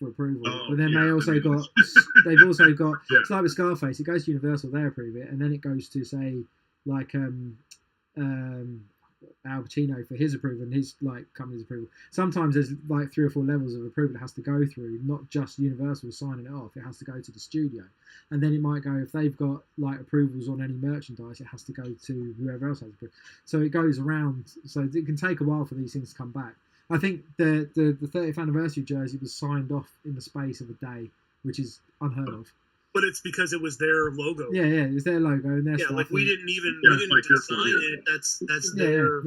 for approval. But then they've also got it's like with Scarface, it goes to Universal, they approve it, and then it goes to, say, like Al Pacino for his approval and his company's approval. Sometimes there's like 3 or 4 levels of approval it has to go through, not just Universal signing it off. It has to go to the studio, and then it might go, if they've got like approvals on any merchandise, it has to go to whoever else has approval. So it goes around. So it can take a while for these things to come back. I think the 30th anniversary jersey was signed off in the space of a day, which is unheard of. But it's because it was their logo. Yeah, it was their logo and their stuff. Like we didn't design it. That's their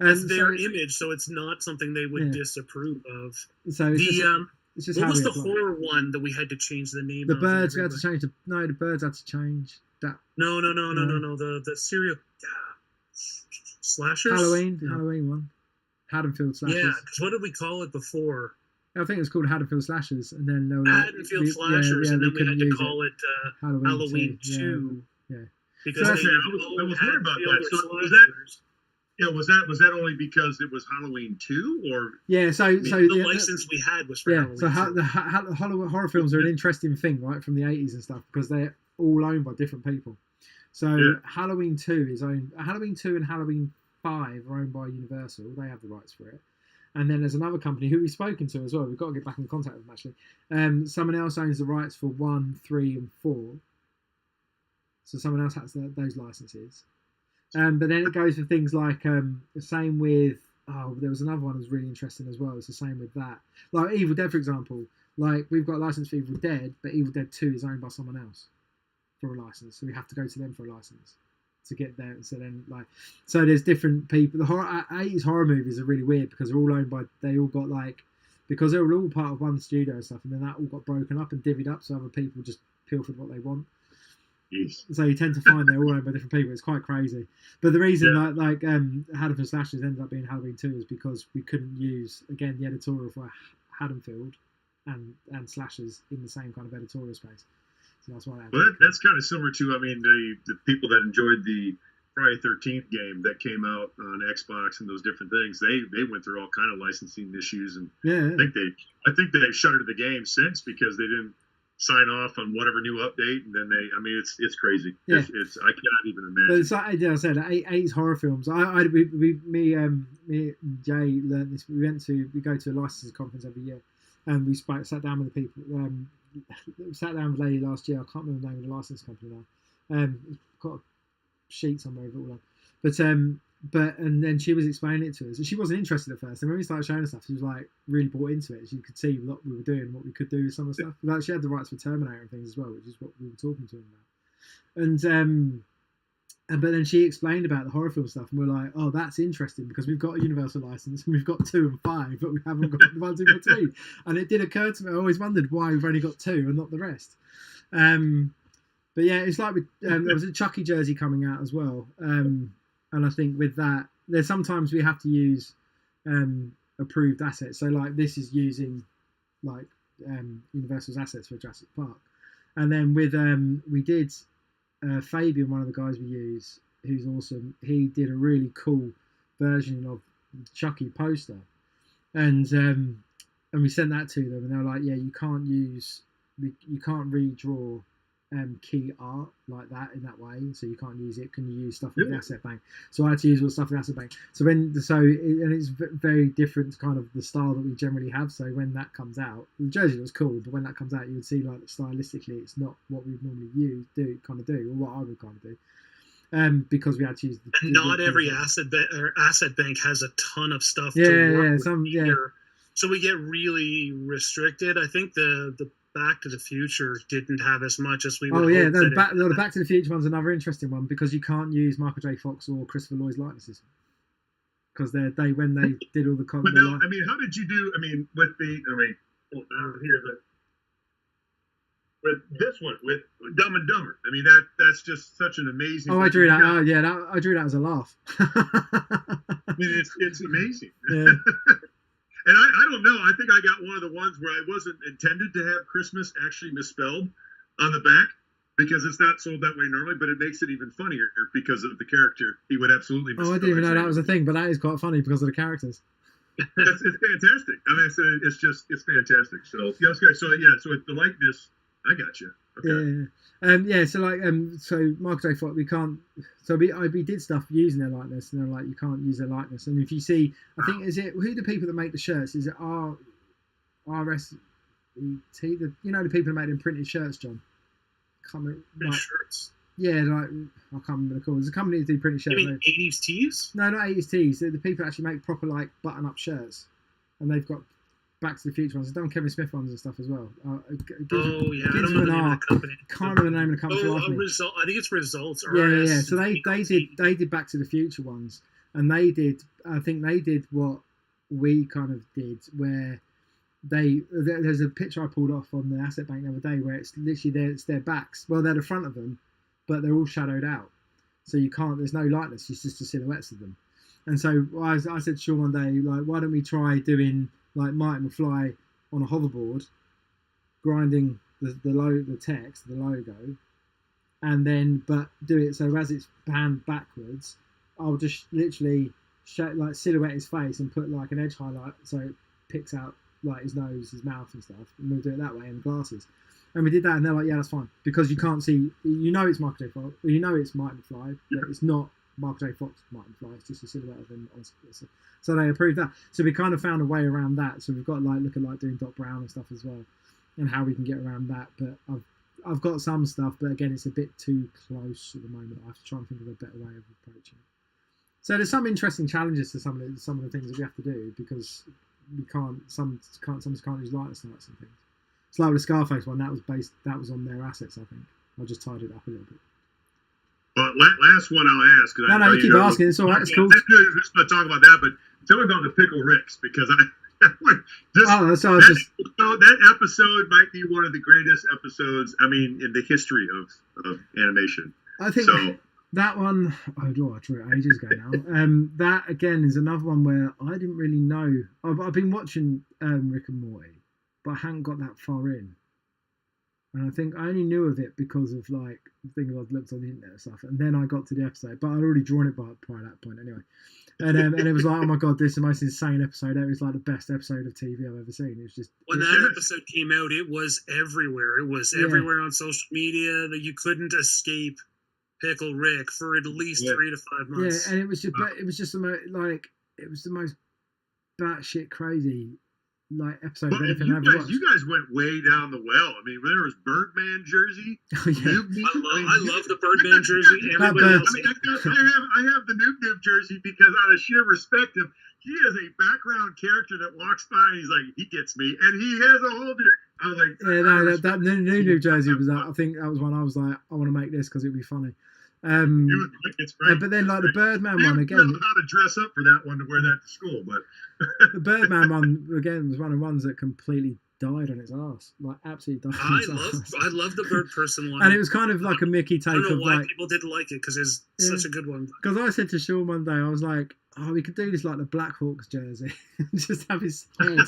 that's their image. So it's not something they would disapprove of. So it's just what was the horror one that we had to change the name? The birds we had to change. The birds had to change. That. No. The serial slashers. Halloween one. Haddonfield slashers. Yeah, because what did we call it before? I think it was called Haddonfield Slashers, and then Haddonfield Slashers, and then we had to call it Halloween 2. Yeah. Because I was worried about that. So was that only because it was Halloween 2, or the license we had was for Halloween. So the horror films are an interesting thing, right, from the 80s and stuff, because they're all owned by different people. So Halloween 2 is owned. Halloween 2 and Halloween 5 are owned by Universal. They have the rights for it. And then there's another company who we've spoken to as well. We've got to get back in contact with them, actually. Someone else owns the rights for 1, 3, and 4. So someone else has those licenses. But then it goes for things like the same with... Oh, there was another one that was really interesting as well. It's the same with that. Like Evil Dead, for example. Like, we've got a license for Evil Dead, but Evil Dead 2 is owned by someone else for a license. So we have to go to them for a license to get there. So then, like, so there's different people. The 80s horror movies are really weird because they're all owned by, they all got like, because they were all part of one studio and stuff, and then that all got broken up and divvied up, so other people just pilfered what they want. Yes. So you tend to find they're all owned by different people. It's quite crazy. But the reason like Haddonfield Slashers ended up being Halloween 2 is because we couldn't use, again, the editorial for Haddonfield and Slashers in the same kind of editorial space. So that's why. Well, that's kind of similar to, I mean, the people that enjoyed the Friday 13th game that came out on Xbox and those different things, they went through all kind of licensing issues, and yeah. I think they've shuttered the game since because they didn't sign off on whatever new update, and then it's crazy. Yeah. It's I cannot even imagine. But it's like I said, 80s horror films. Me and Jay learned this. We go to a licensing conference every year, and we sat down with the people. Sat down with a lady last year. I can't remember the name of the license company now. Got a sheet somewhere of it all on. But and then she was explaining it to us, and she wasn't interested at first. And when we started showing her stuff, she was like really bought into it. She could see what we were doing, what we could do with some of the stuff. Like, she had the rights for Terminator and things as well, which is what we were talking to her about. But then she explained about the horror film stuff, and we're like, oh, that's interesting because we've got a Universal license and we've got 2 and 5, but we haven't got 1, 2, or 3. And it did occur to me. I always wondered why we've only got 2 and not the rest. But yeah, it's like there was a Chucky jersey coming out as well. And I think with that, there's sometimes we have to use approved assets. So like this is using like Universal's assets for Jurassic Park. And then with we did Fabian, one of the guys we use, who's awesome. He did a really cool version of the Chucky poster, and we sent that to them, and they were like, yeah, you can't redraw key art like that in that way, so you can't use it. Can you use stuff with the asset bank? So I had to use all the stuff with the asset bank. And it's very different to kind of the style that we generally have. So when that comes out, the jersey looks cool, but when that comes out, you would see like stylistically, it's not what we normally do, or what I would kind of do. Because we had to use not every asset bank has a ton of stuff. So we get really restricted. I think the Back to the Future didn't have as much as we would hope. The Back to the Future one's another interesting one because you can't use Michael J. Fox or Christopher Lloyd's likenesses because when they did all the content. But now, I mean, how did you do? I mean, with this one with Dumb and Dumber. I mean, that's just such an amazing. Oh, I drew that. Oh, yeah, I drew that as a laugh. I mean, it's amazing. Yeah. And I don't know. I think I got one of the ones where I wasn't intended to have Christmas actually misspelled on the back because it's not sold that way normally, but it makes it even funnier because of the character. He would absolutely misspell. Oh, I didn't even know that was a thing, but that is quite funny because of the characters. It's fantastic. I mean, it's fantastic. So, yeah, okay. So the likeness, I got you. Okay. Yeah. So Michael J. Fox, we can't. So we did stuff using their likeness, and they're like, you can't use their likeness. And if you see, I think who the people that make the shirts? Is it RSET? The people that make them printed shirts, John. Shirts. Yeah, like I can't remember the call. There's a company that do printed shirts. You mean 80s tees? No, not 80s tees. They're the people that actually make proper like button-up shirts, and they've got Back to the Future ones. They've done Kevin Smith ones and stuff as well. I don't know the name of the company. Can't remember the name of the company. I think it's Results. Yeah. So they did Back to the Future ones, and I think they did what we kind of did, where there's a picture I pulled off on the asset bank the other day where it's literally their backs. Well, they're the front of them, but they're all shadowed out, so you can't. There's no likeness. It's just the silhouettes of them. And so I said to Sean one day, like, why don't we try doing like Marty McFly on a hoverboard, grinding the text, the logo, and then but do it so as it's panned backwards, I'll just literally silhouette his face and put like an edge highlight so it picks out like his nose, his mouth and stuff, and we'll do it that way, and glasses. And we did that, and they're like, yeah, that's fine, because you can't see, it's Michael J. Fox, it's Marty McFly, but it's not Michael J. Fox Martin Fly. It's just a silhouette of him. So they approved that. So we kind of found a way around that. So we've got like look at like doing Doc Brown and stuff as well, and how we can get around that. But I've got some stuff, but again, it's a bit too close at the moment. I have to try and think of a better way of approaching it. So there's some interesting challenges to some of the things that we have to do because we can't. Some can't use lightness lights and things. It's like with the Scarface one. That was on their assets. I think I just tied it up a little bit. But last one I'll ask. No, you keep asking. It's all right. It's cool. Let's not talk about that, but tell me about the Pickle Ricks because that episode might be one of the greatest episodes. I mean, in the history of animation. I think that one. I drew it ages ago now. That again is another one where I didn't really know. I've been watching Rick and Morty, but I hadn't got that far in. And I think I only knew of it because of like things I'd looked on the internet and stuff. And then I got to the episode, but I'd already drawn it by that point anyway. And it was like, oh my god, this is the most insane episode ever. It's like the best episode of TV I've ever seen. It was just when that episode came out, it was everywhere. It was everywhere on social media that you couldn't escape Pickle Rick for at least 3 to 5 months. Yeah, and it was just the most batshit crazy episode of anything I've ever watched. You guys went way down the well. I mean, there was Birdman jersey. Oh, yeah. I love the Birdman jersey. I have the Noob jersey because out of sheer respect of he is a background character that walks by and he's like, he gets me, and he has a whole. I was like, yeah, no, that new jersey was that. I think that was one I was like, I want to make this because it'd be funny. It's great. But then like the Birdman one again. I don't know how to dress up for that one to wear that to school, but the Birdman one again was one of the ones that completely died on its ass, like absolutely died. I love the Bird Person one, and it was kind of like a Mickey take. I don't know why like, people didn't like it because it's such a good one. Because I said to Sean one day, I was like, oh, we could do this like the Blackhawks jersey, just have his head,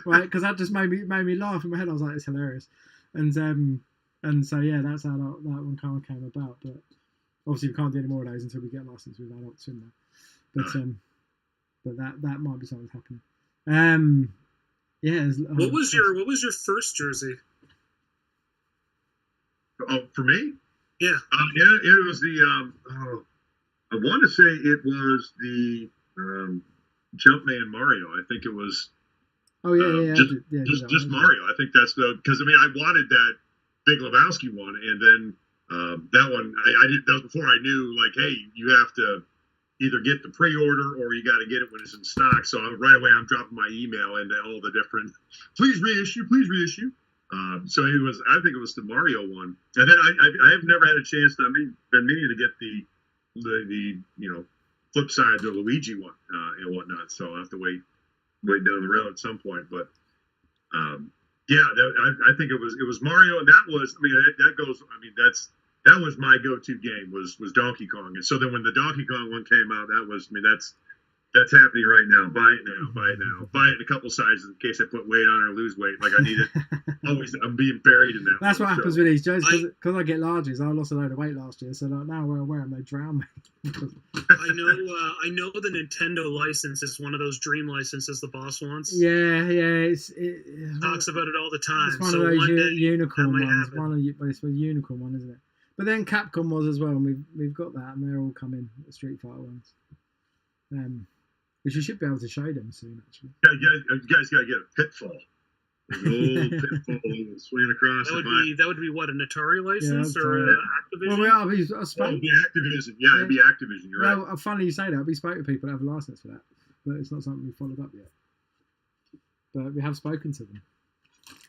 right? Because that just made me laugh in my head. I was like, it's hilarious, and so yeah, that's how that one kind of came about, but. Obviously, we can't do any more of those until we get a license with Adult Swim now. But that might be something happening. Yeah. What was your first jersey? Oh, for me? Yeah. It was the. I want to say it was the Jumpman Mario. I think it was. Oh yeah, just Mario. I think that's because I mean I wanted that Big Lebowski one, and then. That one, I did. That was before I knew, like, hey, you have to either get the pre-order or you got to get it when it's in stock. So right away, I'm dropping my email into all the different, please reissue. So it was, I think it was the Mario one, and then I have never had a chance to. Been meaning to get the flip side, the Luigi one and whatnot. So I'll have to wait down the road at some point, but. Yeah, I think it was Mario, and that was. I mean, that goes. I mean, that was my go-to game was Donkey Kong, and so then when the Donkey Kong one came out, that was. I mean, that's happening right now. Buy it now. Buy it in a couple sizes in case I put weight on or lose weight. Like I need it. Always, I'm being buried in that. That's what happens with these jerseys because I get larges. I lost a load of weight last year, so now when I wear them, they drown me. I know the Nintendo license is one of those dream licenses the boss wants. Yeah, it talks about it all the time. It's one of those unicorn ones. It's a unicorn one, isn't it? But then Capcom was as well, and we've got that, and they're all coming. The Street Fighter ones, which we should be able to show them soon, actually. Yeah, you guys got to get a Pitfall. Pitfall swinging across. That would be what, an Atari license or Activision? Well, it'd be Activision. Yeah, it'd be Activision. You're right. Well, funny you say that. We spoke to people that have a license for that, but it's not something we followed up yet. But we have spoken to them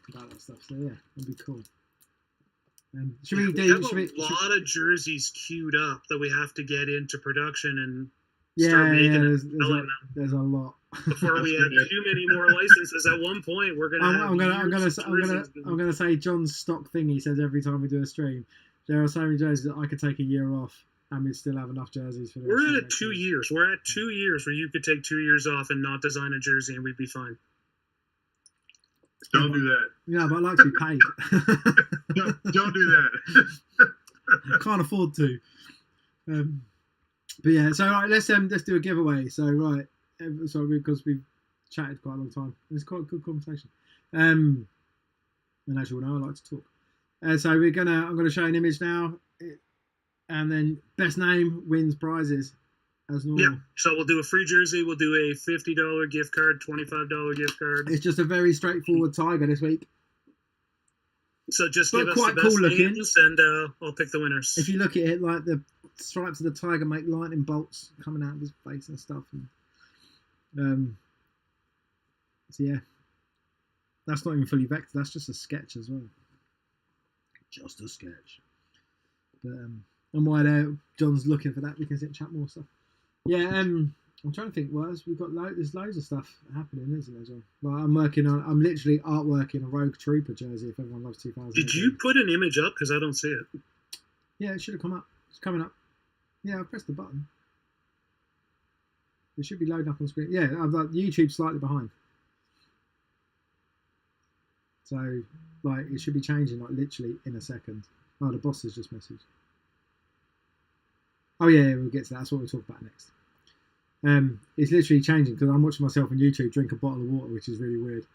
about that stuff. So yeah, it'd be cool. We have a lot of jerseys queued up that we have to get into production and start making. There's a lot. Before we have too many more licenses, at one point we're gonna. I'm gonna say John's stock thing. He says every time we do a stream, there are so many jerseys that I could take a year off and we'd still have enough jerseys for. We're at 2 years. We're at 2 years where you could take 2 years off and not design a jersey, and we'd be fine. Don't do that. Yeah, but I'd like to be paid. Don't do that. Can't afford to. But yeah, so right, let's do a giveaway. So right, because we've chatted quite a long time, it's quite a good conversation. And as you all know, I like to talk. So I'm gonna show an image now, and then best name wins prizes. as normal. Yeah, so we'll do a free jersey. We'll do a $50 gift card, $25 gift card. It's just a very straightforward tiger this week. So just But give us quite the best cool looking. names, and I'll pick the winners. If you look at it, like the stripes of the tiger make lightning bolts coming out of his face and stuff. And, so yeah, that's not even fully vectored. That's just a sketch as well. Just a sketch. But and while John's looking for that, we can sit and chat more stuff. Yeah, I'm trying to think. What else we've got? There's loads of stuff happening, isn't there, John? Like I'm literally artworking a Rogue Trooper jersey. If everyone loves 2000. Did you put an image up? Because I don't see it. Yeah, it should have come up. It's coming up. Yeah, I pressed the button. It should be loading up on screen. Yeah, YouTube's slightly behind. So, like, it should be changing, like, literally in a second. Oh, the boss has just messaged. Oh, yeah, we'll get to that. That's what we'll talk about next. It's literally changing because I'm watching myself on YouTube drink a bottle of water, which is really weird.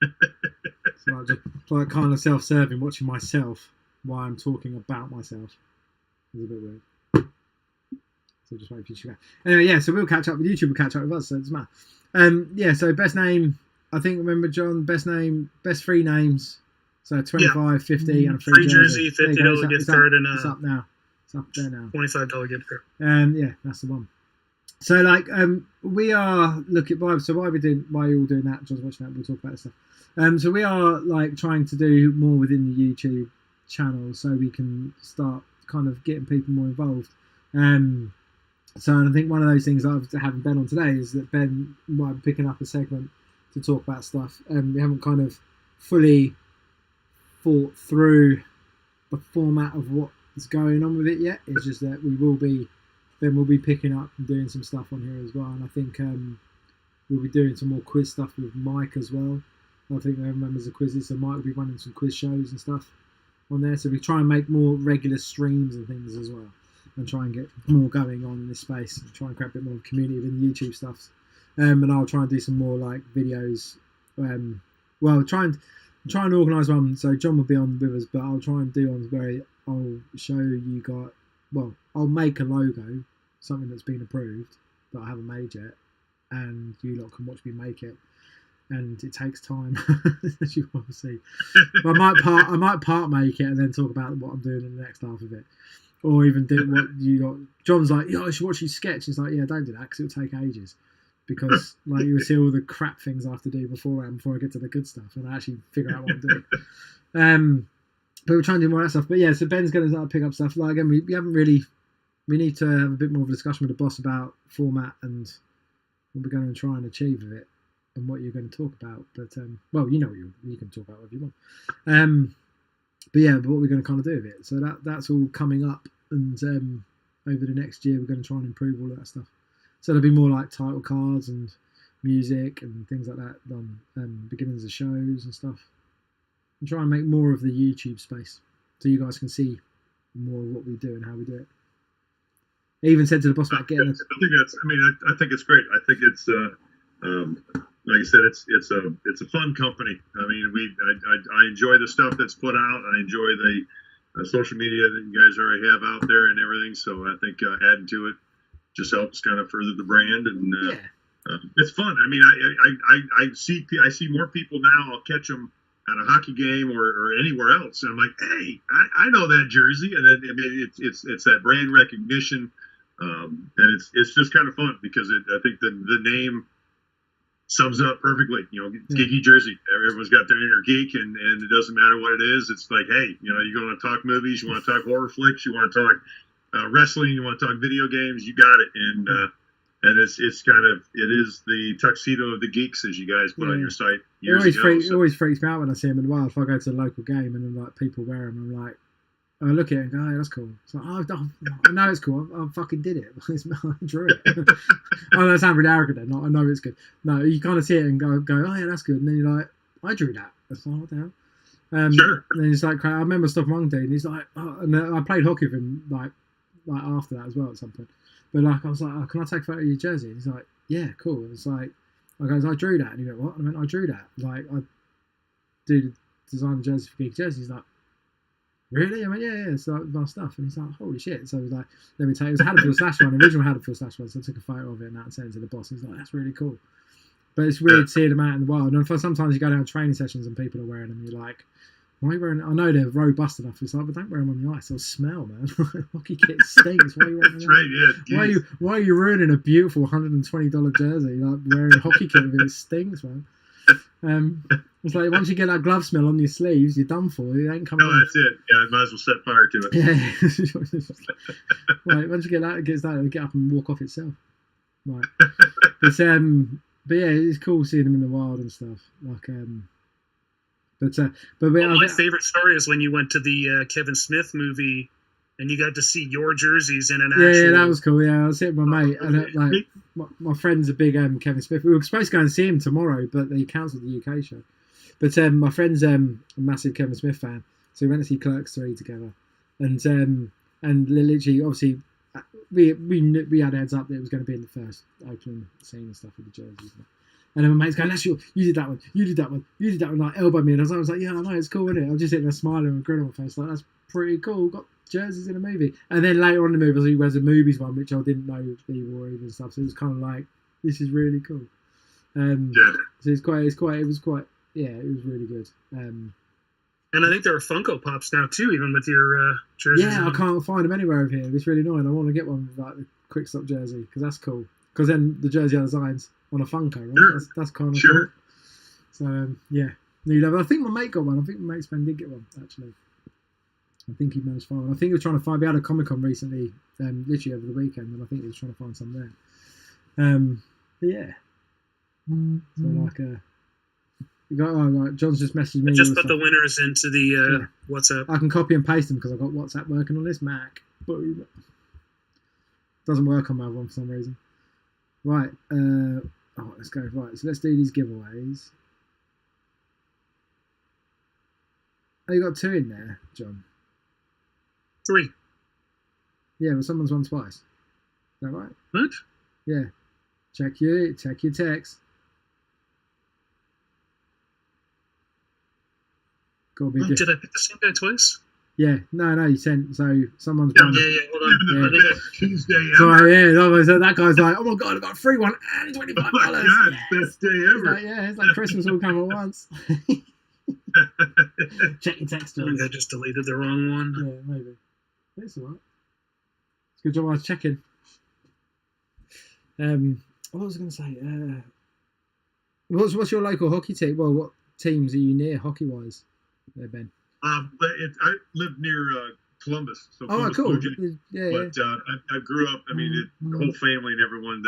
So I'm just like kind of self-serving, watching myself while I'm talking about myself. It's a bit weird. So just wait for you to go. Anyway, yeah, so we'll catch up with YouTube, will catch up with us, so it doesn't matter. Yeah, so best name, I think, remember, John, best free names. So 25, 50, and a free jersey. $50 gift card, and it's up now. It's up there now. $25 gift card. Yeah, that's the one. So, like, we are looking, so while you're all doing that, John's watching that, we'll talk about this stuff. So we are, like, trying to do more within the YouTube channel so we can start kind of getting people more involved. So I think one of those things I haven't Ben on today is that Ben might be picking up a segment to talk about stuff, and we haven't kind of fully thought through the format of what is going on with it yet. It's just that Ben will be picking up and doing some stuff on here as well, and I think we'll be doing some more quiz stuff with Mike as well. I think everyone remembers the quizzes, so Mike will be running some quiz shows and stuff on there. So we try and make more regular streams and things as well, and try and get more going on in this space, and try and create a bit more community within the YouTube stuff. And I'll try and do some more like videos. Try and organise one. So John will be on with us, but I'll try and do ones where I'll show you guys. Well, I'll make a logo, something that's been approved that I haven't made yet, and you lot can watch me make it. And it takes time, as you want to see. But I might part make it and then talk about what I'm doing in the next half of it, or even do what you got. John's like, I should watch you sketch. It's like, yeah, don't do that because it'll take ages. Because like you will see all the crap things I have to do before I get to the good stuff and I actually figure out what I'm doing. But we're trying to do more of that stuff. But yeah, so Ben's going to start pick up stuff. Like again, we haven't really. We need to have a bit more of a discussion with the boss about format and what we're going to try and achieve with it and what you're going to talk about. But well, you know what you can talk about whatever you want. But yeah, but what we're going to kind of do with it. So that's all coming up, and over the next year we're going to try and improve all of that stuff. So there'll be more like title cards and music and things like that on beginnings of shows and stuff. And try and make more of the YouTube space so you guys can see more of what we do and how we do it. I even said to the boss about getting. I think it's great. I think it's like I said, it's a fun company. I mean, I enjoy the stuff that's put out. I enjoy the social media that you guys already have out there and everything. So I think adding to it just helps kind of further the brand, and it's fun. I mean, I see more people now. I'll catch them at a hockey game or anywhere else, and I'm like, hey, I know that jersey, and then I mean, it's that brand recognition, and it's just kind of fun because I think the name sums up perfectly. You know, geeky jersey. Everyone's got their inner geek, and it doesn't matter what it is. It's like, hey, you know, you want to talk movies, you want to talk horror flicks, you want to talk wrestling, you want to talk video games, you got it. And it's kind of, it is the tuxedo of the geeks, as you guys put on your site years ago. It always freaks me out when I see them in the wild. If I go to a local game and then like people wear them, I'm like, I look at it and go, oh, that's cool. It's like, I know it's cool. I fucking did it. I drew it. I know it sounds really arrogant then. I know it's good. No, you kind of see it and go, oh yeah, that's good. And then you're like, I drew that. That's like, what the hell? Sure. And then it's like, I remember stuff one day, and he's like, oh, and I played hockey with him like after that as well at some point. But like, I was like, oh, can I take a photo of your jersey? And he's like, yeah, cool. And it's like, I goes, I drew that. And he went, what? And I went, I drew that. Like, I do the design of jersey for Geek Jersey. He's like, Really? I mean, yeah, it's like my stuff. And he's like, holy shit. So I was like, let me tell you, it was a Haddonfield Slash one, original Haddonfield Slash one. So I took a photo of it and that and sent it to the boss. He's like, that's really cool. But it's weird seeing them out in the wild. And sometimes you go down training sessions and people are wearing them. You're like, why are you wearing? I know they're robust enough. It's like, but don't wear them on the ice. They'll smell, man. Hockey kit stinks. Why are you wearing them? That's right. Yeah. Why are you ruining a beautiful $120 jersey? Like wearing a hockey kit with it stinks, man. It's like once you get that glove smell on your sleeves, you're done for. It ain't coming. No, that's it. Yeah, might as well set fire to it. Yeah. Right. Once you get that, it'll get up and walk off itself. Right. But yeah, it's cool seeing them in the wild and stuff. Like, my favorite story is when you went to the Kevin Smith movie and you got to see your jerseys in an actual. Yeah, that was cool. Yeah, I was sitting with my mate, and my friend's a big Kevin Smith. We were supposed to go and see him tomorrow, but they cancelled the UK show. But my friend's a massive Kevin Smith fan, so we went to see Clerks 3 together, and literally, obviously, we had heads up that it was going to be in the first opening scene and stuff with the jerseys. And then my mate's going, "That's you did that one, you did that one, you did that one," like elbowed me, and I was like, "Yeah, I know, it's cool, isn't it?" I'm just sitting there smiling with a grin on my face, like that's pretty cool. Got jerseys in a movie, and then later on in the movie, he wears a movies one, which I didn't know he wore even stuff. So it was kind of like, this is really cool. So it was really good. And I think there are Funko Pops now too, even with your jerseys. Yeah, I can't find them anywhere over here. It's really annoying. I want to get one with like the Quick Stop jersey because that's cool. Because then the jersey has designs on a Funko, right? Sure. That's kind of cool. So yeah, new level. I think my mate got one. I think my mate's friend did get one actually. I think he managed to find one. I think he was trying to find. We had a Comic Con recently, literally over the weekend, and I think he was trying to find some there. But yeah. So like you got like John's just messaged me. I just put the winners into the WhatsApp. I can copy and paste them because I've got WhatsApp working on this Mac. Boom. Doesn't work on my one for some reason. Right. Let's go. Right. So let's do these giveaways. Oh, you got 2 in there, John. 3. Yeah, but someone's won twice. Is that right? What? Yeah. Check your text. Did I pick the same guy twice? Yeah. No, you sent. So someone's won. Yeah. Hold on. Yeah. Tuesday. So that guy's like, oh my god, I got a free one and $25. Oh my god, best day ever. It's like Christmas all come at once. Check your text. I think I just deleted the wrong one. Yeah, maybe. It's alright. It's a good job I was checking. What was I going to say? What's your local hockey team? Well, what teams are you near hockey-wise there, Ben? I live near Columbus. So Columbus, cool. Yeah. But I grew up, the whole family and everyone,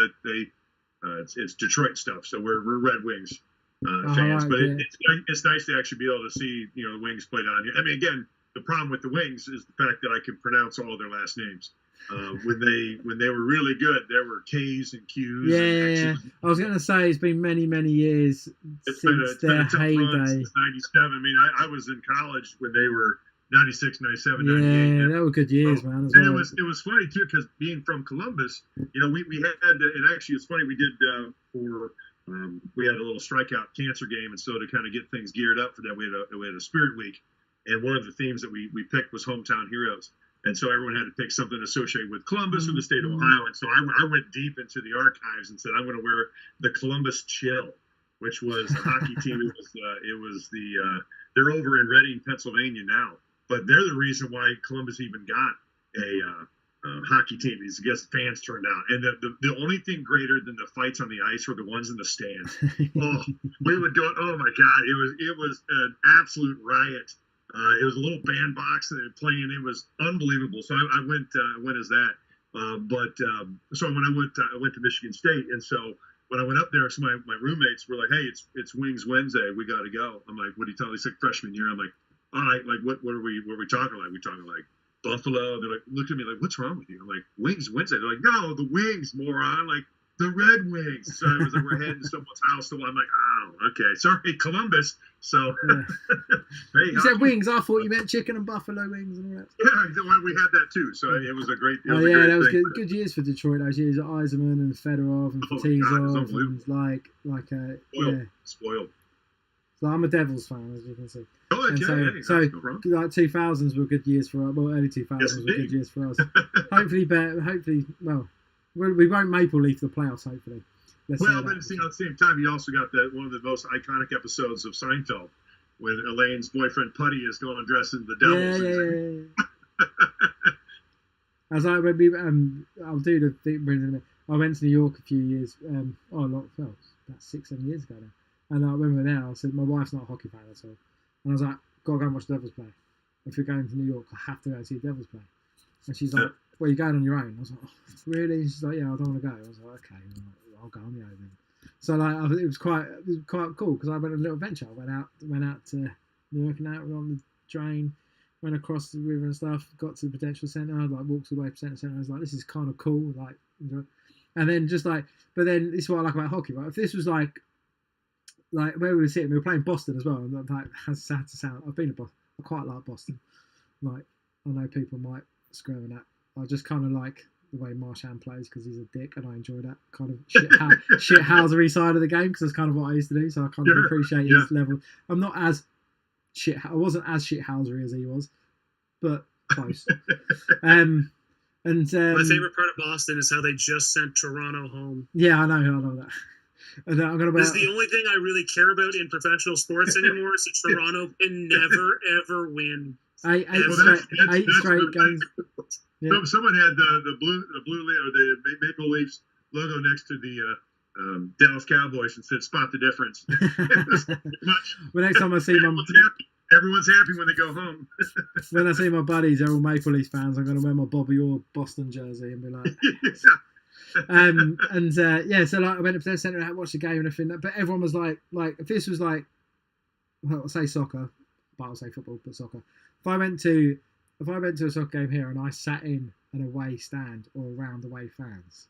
it's Detroit stuff. So we're Red Wings fans. But it's nice to actually be able to see, the Wings played on here. I mean, again, the problem with the Wings is the fact that I can pronounce all their last names. When they were really good, there were K's and Q's. Yeah. I was going to say it's been many years since their heyday. Since '97. I mean, I was in college when they were 96, 97, 98. Yeah, that were good years, man. As and well. It was funny too because being from Columbus, we had and actually it's funny we did we had a little strikeout cancer game, and so to kind of get things geared up for that, we had a spirit week, and one of the themes that we picked was hometown heroes. And so everyone had to pick something associated with Columbus or the state of Ohio. And so I went deep into the archives and said, I'm going to wear the Columbus Chill, which was a hockey team. They're over in Reading, Pennsylvania now. But they're the reason why Columbus even got a hockey team is because fans turned out. And the only thing greater than the fights on the ice were the ones in the stands. We would go, oh my God, it was an absolute riot. It was a little bandbox that they were playing. It was unbelievable. So I went as that. So when I went to Michigan State, and so when I went up there, some of my roommates were like, "Hey, it's Wings Wednesday. We got to go." I'm like, "What are you telling me?" It's like freshman year. I'm like, "All right, like what are we talking like? We talking like Buffalo?" They're like, looked at me like, "What's wrong with you?" I'm like, "Wings Wednesday." They're like, "No, the Wings, moron." Like. The Red Wings. So it was like we're heading to someone's house. So I'm like, oh, okay. Sorry, Columbus. So hey, you said wings. I thought you meant chicken and buffalo wings and all that. Yeah, we had that too. So it was a great. That was good years for Detroit. Those years, Eiserman and Fedorov and Fatizov and spoiled. So I'm a Devils fan, as you can see. Oh, okay. So like 2000s were good years for us. Well, early 2000s were good years for us. Hopefully, we won't Maple Leaf the playoffs. Hopefully. But at the same time, you also got one of the most iconic episodes of Seinfeld when Elaine's boyfriend Putty is going dressed in the Devils. I was like, I'll do the thing. I went to New York a few years. About 6-7 years ago now. And when we were there, I said, my wife's not a hockey fan at all. And I was like, gotta go and watch the Devils play. If you're going to New York, I have to go see the Devils play. And she's like, well, you're going on your own. I was like, oh, really? And she's like, yeah, I don't want to go. I was like, okay, I'll go on my own then. So like, it was quite cool because I went on a little adventure. I went out to New York and out on the train, went across the river and stuff, got to the Prudential Center, like walked all the way to the Center. I was like, this is kind of cool, like, enjoy. And then just like, but then this is what I like about hockey, right? If this was like where we were sitting, we were playing Boston as well, and like, as sad to sound, I've been to Boston. I quite like Boston. Like, I know people might scream at that. I just kind of like the way Marchand plays because he's a dick, and I enjoy that kind of shithousery side of the game because that's kind of what I used to do. So I kind of appreciate his level. I'm not as I wasn't as shithousery as he was, but close. My favorite part of Boston is how they just sent Toronto home. Yeah, I know that. And I'm gonna. It's the only thing I really care about in professional sports anymore is that Toronto can never ever win. Eight straight games. Yeah. Someone had the blue or the Maple Leafs logo next to the Dallas Cowboys and said, "Spot the difference." Well, next time I see everyone's happy when they go home. When I see my buddies, they're all Maple Leafs fans. I'm going to wear my Bobby Orr Boston jersey and be like. So like I went up to the centre and watched the game and everything. But everyone was like if this was like, well, I'll say soccer, but I'll say football, but soccer. If I went to a soccer game here and I sat in an away stand or around away fans,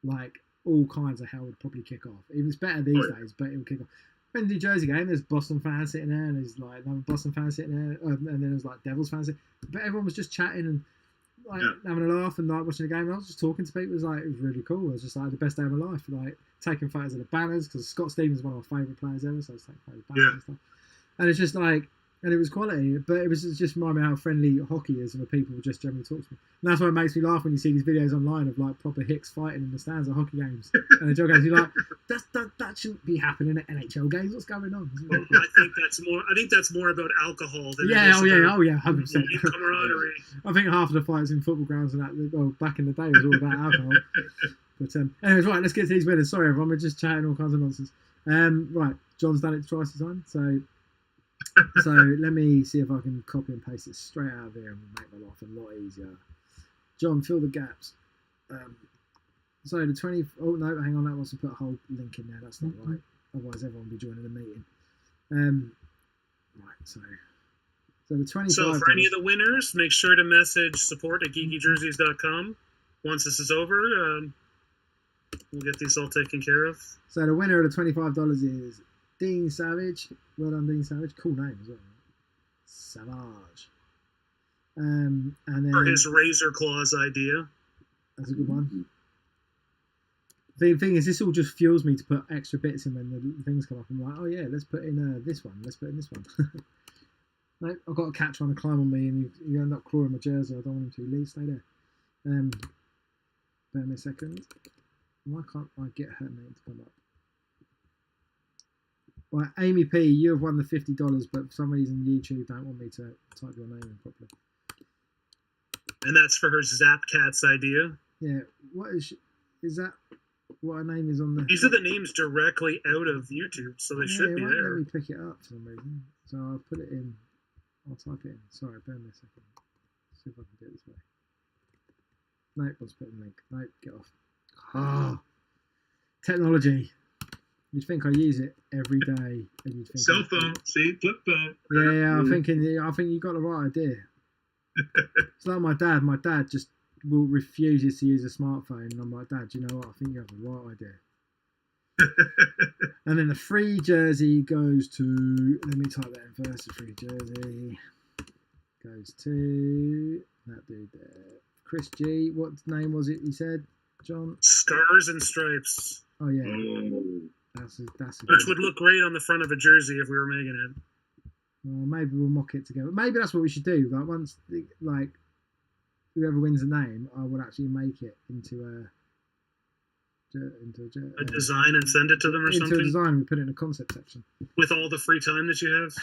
like all kinds of hell would probably kick off. It's better these days, but it would kick off. When the New Jersey game, there's Boston fans sitting there, and there's like another Boston fans sitting there, and then there's like Devils fans sitting. But everyone was just chatting and like having a laugh and like watching the game. And I was just talking to people. It was really cool. It was just like the best day of my life. Like taking photos of the banners because Scott Stevens is one of my favourite players ever. So I was taking photos of the banners and stuff. And it's just like. And it was quality, but it was just reminding me how friendly hockey is and the people just generally talk to me. And that's why it makes me laugh when you see these videos online of like proper hicks fighting in the stands at hockey games and the joke games. You're like, that shouldn't be happening at NHL games. What's going on? I think that's more about alcohol than 100%. Camaraderie. I think half of the fights in football grounds and that, well, back in the day, was all about alcohol. But anyways, right, let's get to these winners. Sorry, everyone, we're just chatting all kinds of nonsense. Right, John's done it twice this time, so let me see if I can copy and paste it straight out of here and make my life a lot easier. John, fill the gaps. So the 20. Oh no, hang on. That wants to put a whole link in there. That's not right. Otherwise, everyone will be joining the meeting. Right. So the 25. So for any of the winners, make sure to message support@geekyjerseys.com. Once this is over, we'll get these all taken care of. So the winner of the $25 is Dean Savage. Well done, Dean Savage. Cool name as well. Savage. And then for his razor claws idea. That's a good one. The thing is, this all just fuels me to put extra bits in when the things come up. I'm like, oh yeah, let's put in this one. Let's put in this one. No, I've got a cat trying to climb on me, and you end up clawing my jersey. I don't want him to. Lee, stay there. Bear me a second. Why can't I get her name to come up? Right, Amy P, you have won the $50, but for some reason YouTube don't want me to type your name in properly. And that's for her Zapcats idea. Yeah, what is that? What her name is on the? These are the names directly out of YouTube, so they should be there. Let me pick it up for some reason. So I'll put it in. I'll type it in. Sorry, bear me a second. Let's see if I can do it this way. Nope, let's put in link. Nope, get off. Ah, technology. You'd think I use it every day, and you'd think cell phone, see, flip phone. Yeah, I think you got the right idea. It's like my dad. My dad just refuses to use a smartphone, and I'm like, Dad, you know what? I think you have the right idea. And then the free jersey goes to. Let me type that in first. The free jersey goes to that dude there, Chris G. What name was it? He said, John. Scars and Stripes. Oh yeah. Which would look great on the front of a jersey if we were making it. Well, maybe we'll mock it together. Maybe that's what we should do. Like once, like whoever wins the name, I would actually make it into a design and send it to them or into something. A design, we put it in a concept section. With all the free time that you have.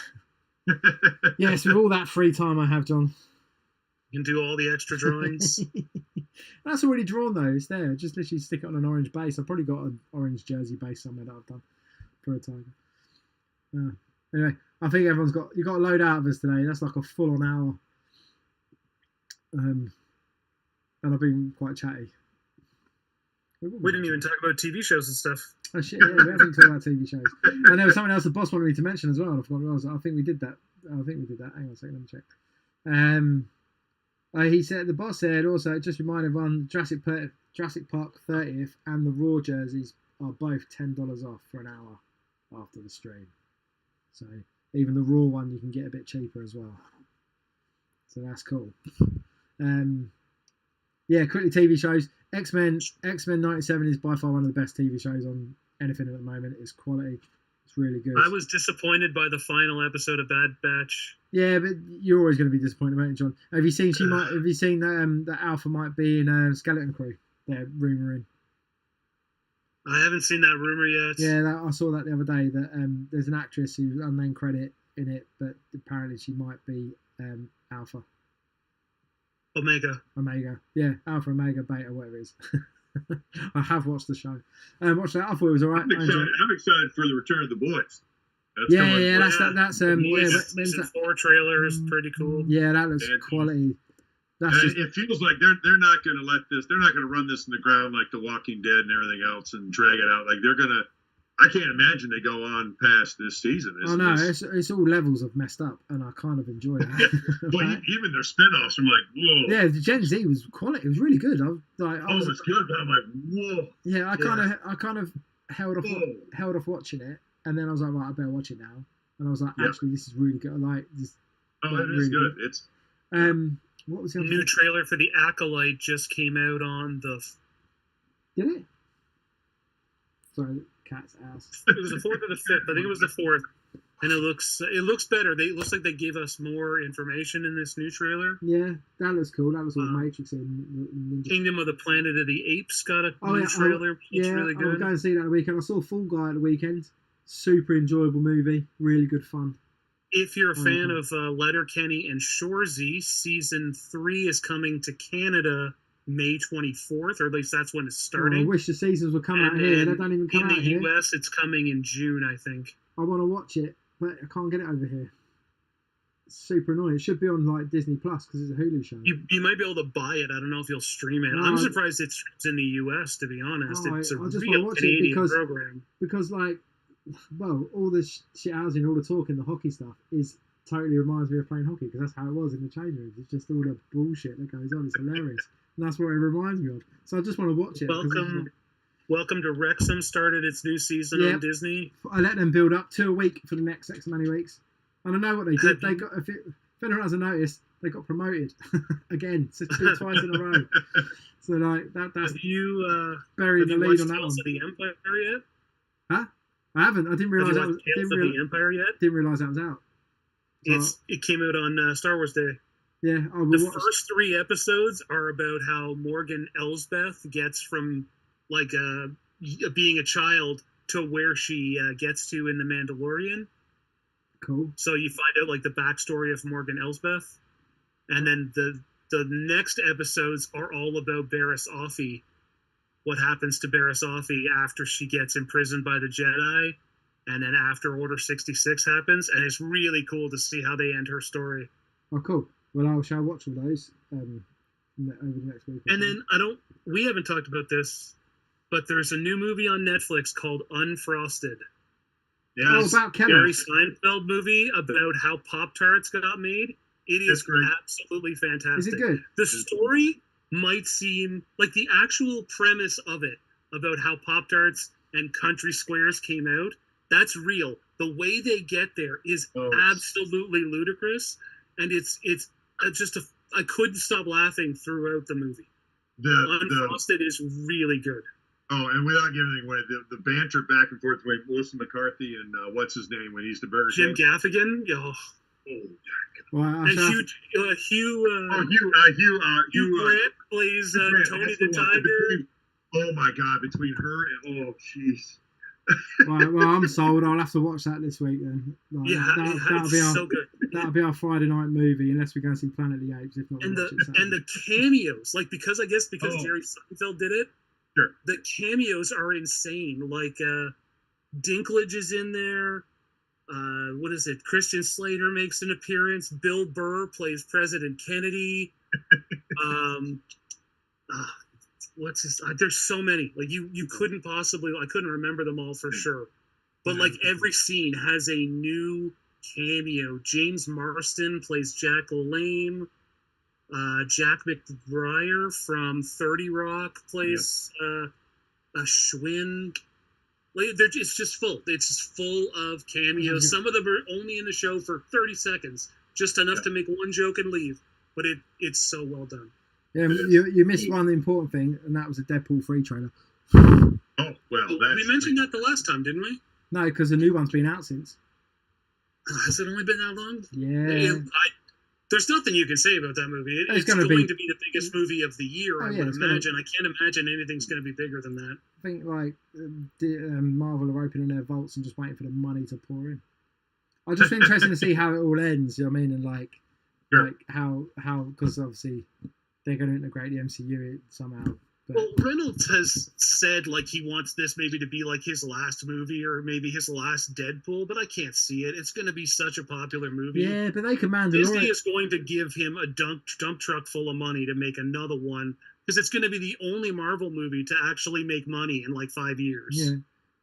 Yes, with all that free time I have, John. You can do all the extra drawings. That's already drawn though. It's there. Just literally stick it on an orange base. I've probably got an orange jersey base somewhere that I've done for a tiger. Anyway, I think everyone's got a load out of us today. That's like a full-on hour. And I've been quite chatty. We didn't even talk about TV shows and stuff. Oh shit! Yeah, we haven't talked about TV shows. And there was something else the boss wanted me to mention as well. I forgot what it was. I think we did that. Hang on a second. Let me check. He said the boss said also just remind everyone Jurassic Park 30th and the Raw jerseys are both $10 off for an hour after the stream. So even the Raw one you can get a bit cheaper as well. So that's cool. Yeah, quickly TV shows. X-Men 97 is by far one of the best TV shows on anything at the moment. It's quality. It's really good. I was disappointed by the final episode of Bad Batch. Yeah, but you're always going to be disappointed, mate, John. Have you seen that Alpha might be in Skeleton Crew? They're rumouring. I haven't seen that rumor yet. Yeah, I saw that the other day. That there's an actress who's unnamed credit in it, but apparently she might be Alpha. Omega. Yeah, Alpha, Omega, Beta, whatever it is. I have watched the show. Watched that. I thought it was alright. I'm excited for the return of the boys. That's season 4 trailer is pretty cool. Yeah, that looks quality. It feels like they're not going to let this. They're not going to run this in the ground like The Walking Dead and everything else and drag it out. Like they're going to. I can't imagine they go on past this season. It's all levels of messed up, and I kind of enjoy that. But even their spin-offs, I'm like, whoa. Yeah, the Gen Z was quality. It was really good. It was good, but I'm like, whoa. Yeah, I kind of held off watching it, and then I was like, right, I better watch it now. And I was like, actually, this is really good. I like this. Oh, it is good. It's what was the new trailer for The Acolyte just came out on the. Did it? Sorry. Cat's ass. It was the 4th or the 5th. I think it was the 4th, and it looks better. It looks like they gave us more information in this new trailer. Yeah, that looks cool. That was all Matrix in. Kingdom of the Planet of the Apes got a new trailer. Looks really good. I will go and see that at the weekend. I saw Fall Guy at the weekend. Super enjoyable movie. Really good fun. If you're a fan of Letterkenny and Shoresy, season 3 is coming to Canada May 24th, or at least that's when it's starting. I wish the seasons would come out here. They don't even come out here. In the US, it's coming in June, I think. I want to watch it, but I can't get it over here. It's super annoying. It should be on like Disney Plus because it's a Hulu show. You might be able to buy it. I don't know if you'll stream it. I'm surprised it's in the US, to be honest. It's a real Canadian program. Because all the shit housing, all the talking, the hockey stuff is totally reminds me of playing hockey because that's how it was in the change rooms. It's just all the bullshit that goes on. It's hilarious. And that's what it reminds me of. So I just want to watch it. Welcome to Wrexham started its new season on Disney. I let them build up 2 a week for the next X many weeks. And I know what they did. They got if anyone hasn't noticed, they got promoted again. So twice in a row. So like that's have you buried the lead on that Tales one. Of the Empire yet? Huh? I haven't. I didn't realise that was Tales of the Empire yet? Didn't realise that was out. So, it came out on Star Wars Day. Yeah, the first 3 episodes are about how Morgan Elsbeth gets from being a child to where she gets to in The Mandalorian. Cool. So you find out the backstory of Morgan Elsbeth, and then the next episodes are all about Barriss Offee. What happens to Barriss Offee after she gets imprisoned by the Jedi, and then after Order 66 happens, and it's really cool to see how they end her story. Oh, cool. Well, I shall watch all those over the next week. And then we haven't talked about this, but there's a new movie on Netflix called Unfrosted. Yes. Oh, about Keller. Jerry Seinfeld movie about how Pop-Tarts got made. It is absolutely fantastic. Is it good? The story might seem like the actual premise of it, about how Pop-Tarts and Country Squares came out, that's real. The way they get there is absolutely ludicrous, and it's just I couldn't stop laughing throughout the movie. Unfrosted is really good. Oh, and without giving anything away, the banter back and forth between Melissa McCarthy and what's his name when he's the Burger Jim King. Gaffigan. Well, And Hugh Grant plays Tony the Tiger. Oh my God! Between her and jeez. Well, I'm sold. I'll have to watch that this week then. Like, that'll be so good. That'll be our Friday night movie, unless we go and see Planet of the Apes. If not, and the cameos, like because Jerry Seinfeld did it. Sure. The cameos are insane. Like Dinklage is in there. What is it? Christian Slater makes an appearance. Bill Burr plays President Kennedy. What's his? There's so many. Like you couldn't possibly. I couldn't remember them all for sure. But like every scene has a new cameo. James Marsden plays Jack LaLanne. Jack McBrayer from 30 Rock plays a Schwinn. Like, it's just full. It's just full of cameos. Some of them are only in the show for 30 seconds, just enough to make one joke and leave. But it's so well done. Yeah, you missed one important thing, and that was a Deadpool 3 trailer. Oh, well, we mentioned that the last time, didn't we? No, because the new one's been out since. Has it only been that long? Yeah. There's nothing you can say about that movie. It's going to be the biggest movie of the year, I would imagine. I can't imagine anything's going to be bigger than that. I think, like, Marvel are opening their vaults and just waiting for the money to pour in. I'm just interested to see how it all ends, you know what I mean? And, like how because obviously they're going to integrate the MCU somehow. But... Well, Reynolds has said, like, he wants this maybe to be, like, his last movie or maybe his last Deadpool, but I can't see it. It's going to be such a popular movie. Yeah, but they command Disney is going to give him a dump truck full of money to make another one, because it's going to be the only Marvel movie to actually make money in, like, 5 years. Yeah,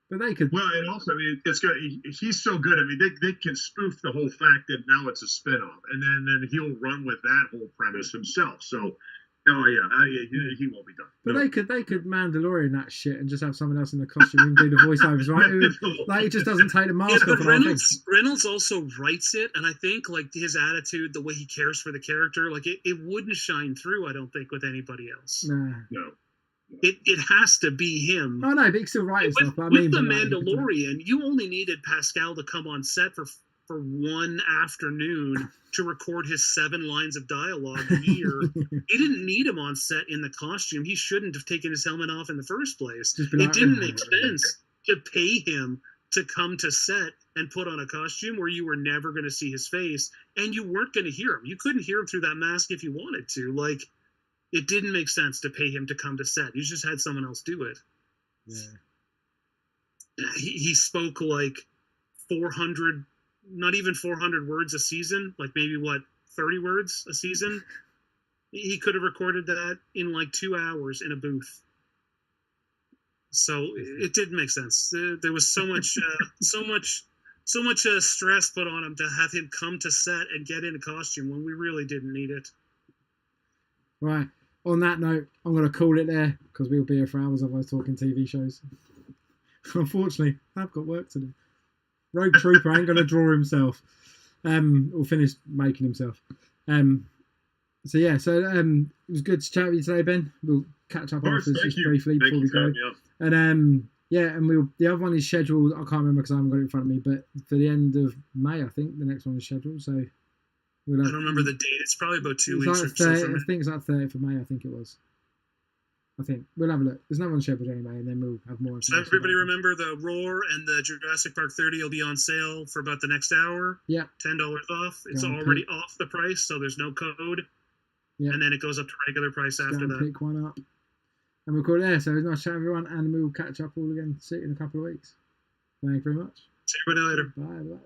but they could... Well, and also, I mean, he's so good. I mean, they can spoof the whole fact that now it's a spinoff, and then he'll run with that whole premise himself, so... Oh yeah, he won't be done. But they could Mandalorian that shit and just have someone else in the costume and do the voiceovers, right? Like, he just doesn't take the mask off. Reynolds also writes it, and I think, like, his attitude, the way he cares for the character, like, it wouldn't shine through, I don't think, with anybody else. Nah. No. It has to be him. Oh no, but he can still write stuff. With The Mandalorian, you only needed Pascal to come on set for one afternoon to record his 7 lines of dialogue a year. He didn't need him on set in the costume. He shouldn't have taken his helmet off in the first place. It didn't make sense to pay him to come to set and put on a costume where you were never going to see his face and you weren't going to hear him. You couldn't hear him through that mask if you wanted to. Like, it didn't make sense to pay him to come to set. You just had someone else do it. Yeah. He spoke like 400, not even 400 words a season, like maybe 30 words a season. He could have recorded that in like 2 hours in a booth. So it didn't make sense. There was so much, so much stress put on him to have him come to set and get in a costume when we really didn't need it. Right. On that note, I'm going to call it there because we'll be here for hours otherwise talking TV shows. Unfortunately, I've got work to do. Rogue Trooper ain't going to draw himself or finish making himself. So it was good to chat with you today, Ben. We'll catch up after this just briefly before we go. And the other one is scheduled. I can't remember because I haven't got it in front of me, but for the end of May, I think the next one is scheduled. So I don't remember the date. It's probably about 2 weeks or so. I think it's like 30th of May. I think it was. I think we'll have a look. There's no one scheduled anyway, and then we'll have more information. So everybody remember the Roar and the Jurassic Park 30 will be on sale for about the next hour. Yeah. $10 off. It's already off the price, so there's no code. Yeah. And then it goes up to regular price after that. Pick one up. And we'll call it there. So it's nice chatting everyone, and we'll catch up all again in a couple of weeks. Thank you very much. See you later. Bye.